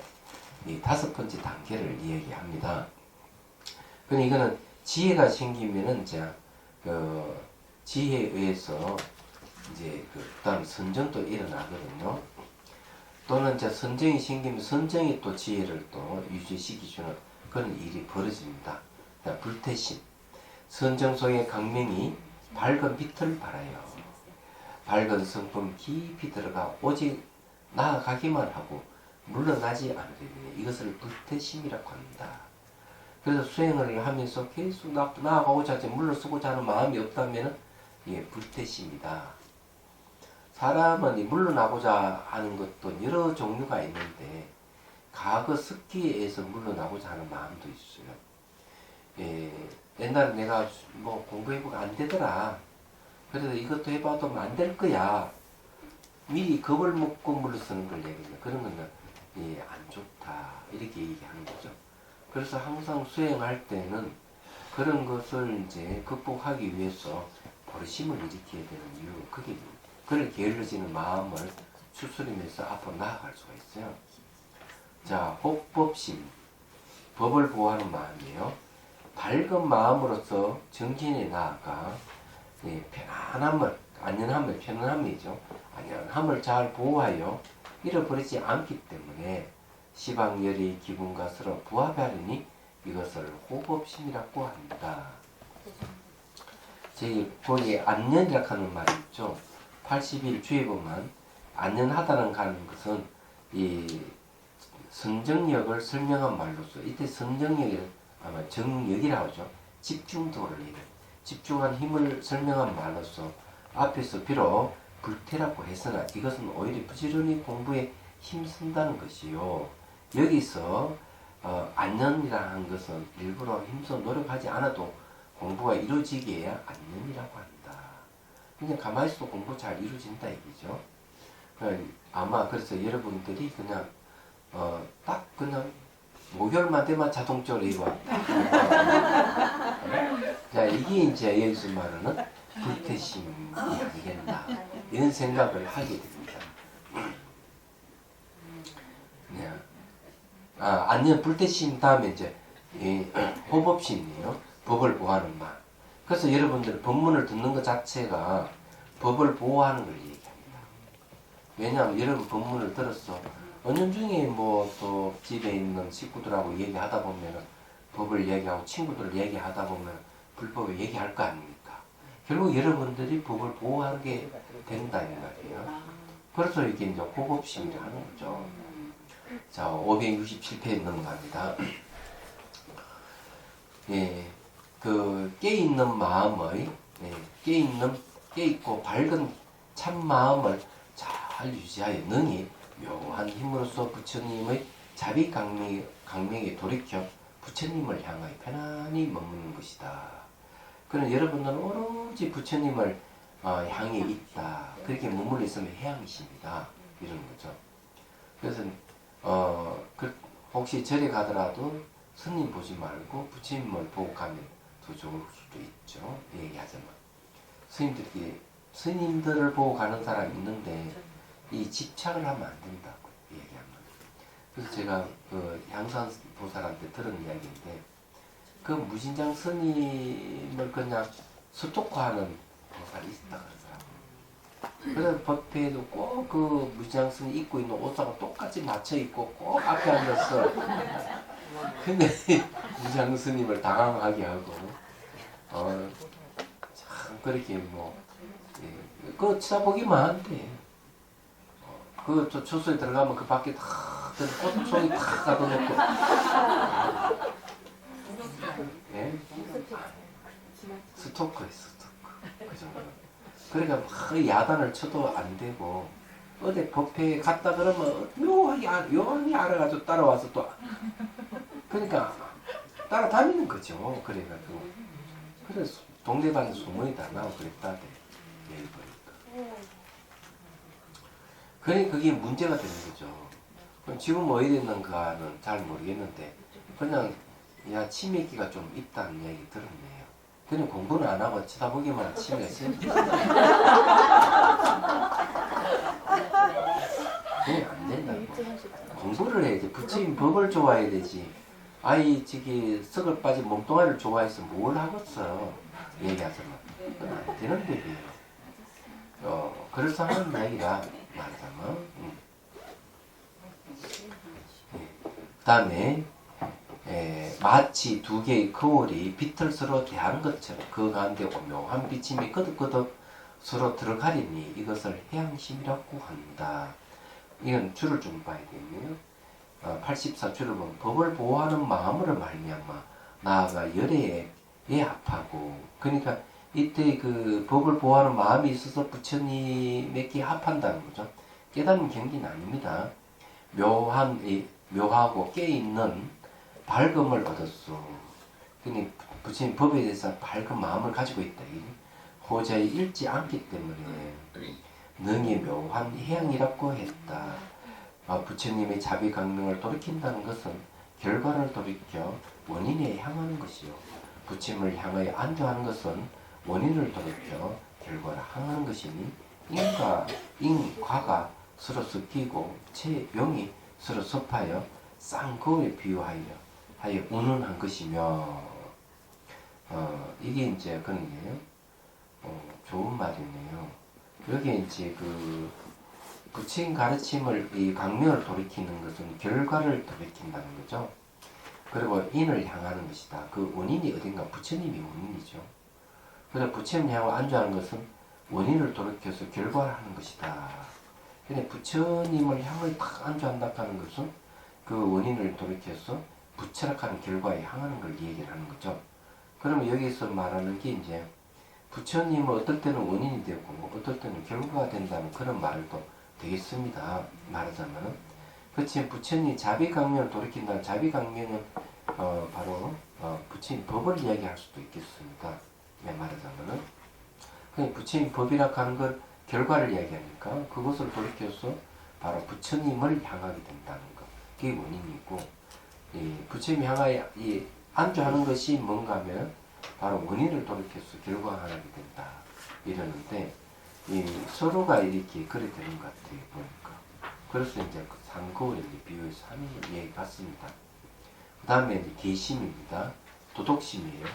이 다섯 번째 단계를 이야기합니다. 그럼 이거는 지혜가 생기면은 지혜에 의해서 이제 그다음 선정도 일어나거든요. 또는 이제 선정이 생기면 선정이 또 지혜를 또 유지시키주는 그런 일이 벌어집니다. 불태심 선정 속의 강명이 밝은 빛을 발하여 밝은 성품 깊이 들어가 오직 나아가기만 하고 물러나지 않으리니 이것을 불태심이라고 합니다. 그래서 수행을 하면서 계속 나아가고자 하지 물러서고자 하는 마음이 없다면 이게 불태심이다. 사람은 물러나고자 하는 것도 여러 종류가 있는데 과거 습기에 의해서 물러나고자 하는 마음도 있어요. 옛날에 내가 뭐 공부해보고 안 되더라. 그래서 이것도 해봐도 안 될 거야. 미리 겁을 먹고 물러서는 걸 얘기해요. 그런 거는 안 좋다. 이렇게 얘기하는 거죠. 그래서 항상 수행할 때는 그런 것을 이제 극복하기 위해서 버릇심을 일으켜야 되는 이유, 그게 그를 게을러지는 마음을 추스리면서 앞으로 나아갈 수가 있어요. 자, 혹법심, 법을 보호하는 마음이에요. 밝은 마음으로서 정진에 나아가 편안함을, 안전함을, 편안함이죠. 안연함을 잘 보호하여 잃어버리지 않기 때문에 시방열의 기분과 서로 부합하리니 이것을 호법심이라고 한다. 저희 거기 안연이라고 하는 말이 있죠. 80일 주에 보면 안연하다는 것은 이 선정력을 설명한 말로서 이때 선정력을 아마 정력이라고 하죠. 집중도를 집중한 힘을 설명한 말로서 앞에서 비록 불태라고 했으나 이것은 오히려 부지런히 공부에 힘쓴다는 것이요. 여기서 안연이라는 것은 일부러 힘써 노력하지 않아도 공부가 이루어지게 해야 안연이라고 한다. 그냥 가만히 있어도 공부 잘 이루어진다 얘기죠. 아마 그래서 여러분들이 그냥 딱 그냥 목요일만 되면 자동적으로 이거 자 이게 이제 여기서 말하는 불태심이 아니겠나 이런 생각을 하게 됩니다. 네. 안녕 불태심 다음에 이제 호법심이에요. 법을 보호하는 말. 그래서 여러분들 법문을 듣는 것 자체가 법을 보호하는 걸 얘기합니다. 왜냐하면 여러분 법문을 들었어. 은연중에 뭐 또 집에 있는 식구들하고 얘기하다 보면 법을 얘기하고 친구들 얘기하다 보면 불법을 얘기할 거 아닙니까? 결국 여러분들이 법을 보호하게 된다 이 말이에요. 그래서 이게 이제 호법심이라는 거죠. 자, 567페이지 넘어갑니다. 예, 그 깨있는 마음의 깨있고 밝은 참 마음을 잘 유지하여 능히 묘한 힘으로써 부처님의 자비 강명에 돌이켜 부처님을 향하여 편안히 머무는 것이다. 그럼 여러분들은 오로지 부처님을 향해 있다. 그렇게 머물러 있으면 해양심이다. 이런 거죠. 그래서 혹시 절에 가더라도 스님 보지 말고 부처님을 보고 가면 더 좋을 수도 있죠. 얘기하자면 스님들을 보고 가는 사람이 있는데 이 집착을 하면 안 된다고 얘기하면. 그래서 제가 그 양산 보살한테 들은 이야기인데 그 무진장 스님을 그냥 스토커하는 보살이 있다 그러더라고요. 그래서 법회에도 꼭 그 무진장 스님 입고 있는 옷하고 똑같이 맞춰 입고 꼭 앞에 앉았어. 근데 무진장 스님을 당황하게 하고 참 그렇게 뭐 그거 쳐다보기만 한데 그 초소에 들어가면 그 밖에 탁 꽃송이 탁 가둬놓고 예? 스토커 그 정도. 그러니까 막 야단을 쳐도 안 되고 어디 법회에 갔다 그러면 요한이 알아가지고 따라와서 또 그러니까 따라다니는 거죠. 그래가지고 그래서 동네방에 소문이 다 나고 그랬다대. 얘기 보니까. 그러니까 그게 문제가 되는 거죠. 그럼 지금 뭐 이랬는가는 잘 모르겠는데 그냥 야 치매기가 좀 있다는 얘기 들었네요. 그냥 공부는 안 하고 쳐다보기만 치매가 있어요. 그게 안 된다고. 공부를 해야지. 부처님 법을 좋아해야 되지. 아이 저기 썩을 빠진 몸뚱아리를 좋아해서 뭘 하겠어. 얘기하자면. 그건 안 되는 법이에요. 그래서 하는 이야기가 말하자면. 그 다음에 마치 두 개의 거울이 빛을 서로 대하는 것처럼 그 가운데 오묘한 비침이 거듭거듭 서로 들어가리니 이것을 해양심이라고 한다. 이건 줄을 좀 봐야 되겠네요. 84줄을 보면 법을 보호하는 마음으로 말미암아 나아가 열애에 합하고 그러니까 이때 그 법을 보호하는 마음이 있어서 부처님에게 합한다는 거죠. 깨닫는 경기는 아닙니다. 묘하고 깨있는 밝음을 얻었소. 그러니 부처님 법에 대해서 밝은 마음을 가지고 있다. 호자에 잃지 않기 때문에 능히 묘한 해양이라고 했다. 부처님의 자비 강명을 돌이킨다는 것은 결과를 돌이켜 원인에 향하는 것이요. 부처님을 향하여 안주하는 것은 원인을 돌이켜 결과를 향하는 것이니 인과가 서로 섞이고 체용이 서로 섭하여 쌍거울에 비유하여 운운한 것이며 이게 이제 그런 게요. 좋은 말이네요. 여기 이제 그 부처님 가르침을 이 강명을 돌이키는 것은 결과를 돌이킨다는 거죠. 그리고 인을 향하는 것이다. 그 원인이 어딘가 부처님이 원인이죠. 그래서 부처님 향하고 안주하는 것은 원인을 돌이켜서 결과를 하는 것이다. 근데 부처님을 향해 딱 안주한다 하는 것은 그 원인을 돌이켜서 부처락하는 결과에 향하는 걸 얘기를 하는 거죠. 그러면 여기서 말하는 게 이제 부처님은 어떨 때는 원인이 되고 어떨 때는 결과가 된다는 그런 말도 되겠습니다. 말하자면은. 그렇지만 부처님 자비강명을 돌이킨다는 자비강명은 바로 부처님 법을 이야기할 수도 있겠습니다. 말하자면은. 그냥 부처님 법이라 하는 걸 결과를 이야기하니까 그것을 돌이켜서 바로 부처님을 향하게 된다는 것. 그게 원인이고, 이 부처님 향하여 이 안주하는 것이 뭔가 하면 바로 원인을 돌이켜서 결과하게 된다. 이러는데, 이 서로가 이렇게 그래 되는 것 같아요. 보니까. 그래서 이제 그 상거울에 비유해서 하는 얘기 같습니다. 그 다음에 이제 계심입니다. 도덕심이에요.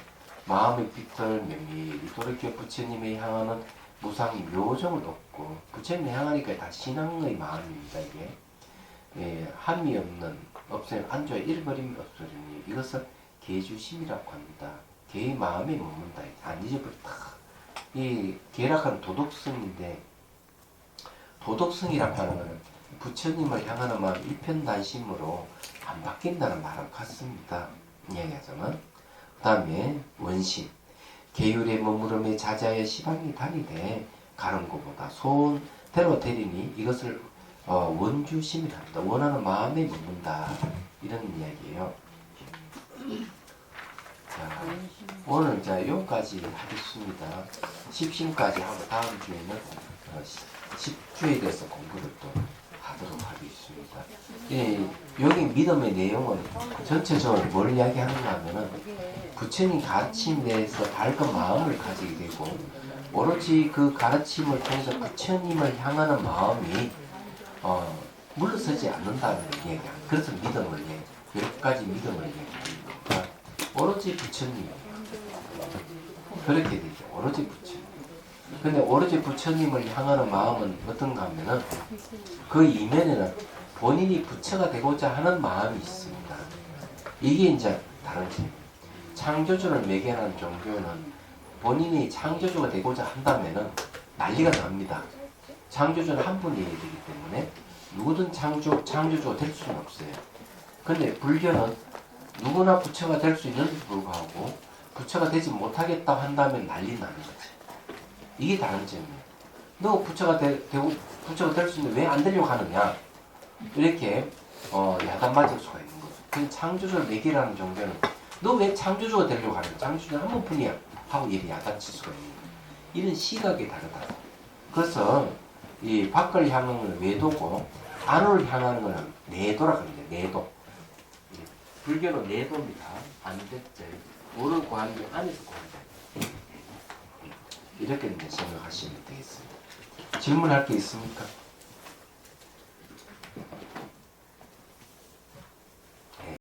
마음의 빛을 명밀히 돌이켜 부처님에 향하는 무상 묘정을 얻고 부처님에 향하니까 다 신앙의 마음입니다. 이게 함이 없는 없으면 안주에 잃어버림이 없으리니 이것을 계주심이라고 합니다. 개의 마음에 머문다. 안 잊어버렸다. 이 계락하는 도덕성인데 도덕성이라고 하는 것은 부처님을 향하는 마음 일편단심으로 안 바뀐다는 말하고 같습니다. 이야기하자면 그 다음에 원심 계율의 머무름에 자자의 시방이 다니되 가는 것보다 손대로 되리니 이것을 원주심이라 합니다. 원하는 마음에 머문다 이런 이야기예요. 자, 오늘 자 여기까지 하겠습니다. 10심까지 하고 다음 주에는 10주에 대해서 공부를 또 하도록 하겠습니다. 여기 믿음의 내용은 전체적으로 뭘 이야기하는가 하면은 부처님 가르침에 대해서 밝은 마음을 가지게 되고 오로지 그 가르침을 통해서 부처님을 향하는 마음이 물러서지 않는다는 얘기야. 그래서 믿음을 몇 가지 믿음을 얘기합니다. 오로지 부처님 그렇게 되죠. 오로지 부처님. 근데 오로지 부처님을 향하는 마음은 어떤가 하면은 그 이면에는 본인이 부처가 되고자 하는 마음이 있습니다. 이게 이제 다른 점. 창조주를 매개하는 종교는 본인이 창조주가 되고자 한다면은 난리가 납니다. 창조주는 한 분이어야 되기 때문에 누구든 창조주가 될 수는 없어요. 근데 불교는 누구나 부처가 될 수 있는데도 불구하고 부처가 되지 못하겠다 한다면 난리 나는 거지. 이게 다른 점이에요. 너 부처가 부처가 될 수 있는데 왜 안 되려고 하느냐? 이렇게 야단 맞을 수가 있는 거죠. 그 창조주를 매개라는 종교는 너 왜 창조주가 되려고 하느냐? 창조주는 한 번뿐이야 하고 이렇게 야단칠 수가 있는 거예요. 이런 시각이 다르다. 그래서 이 밖을 향하는 건 외도고 안을 향하는 건 내도라고 합니다. 내도. 불교는 내도입니다. 안됐죠. 뭐를 구하는 게 안에서 구한다. 이렇게 이제 생각하시면 되겠습니다. 질문할 게 있습니까?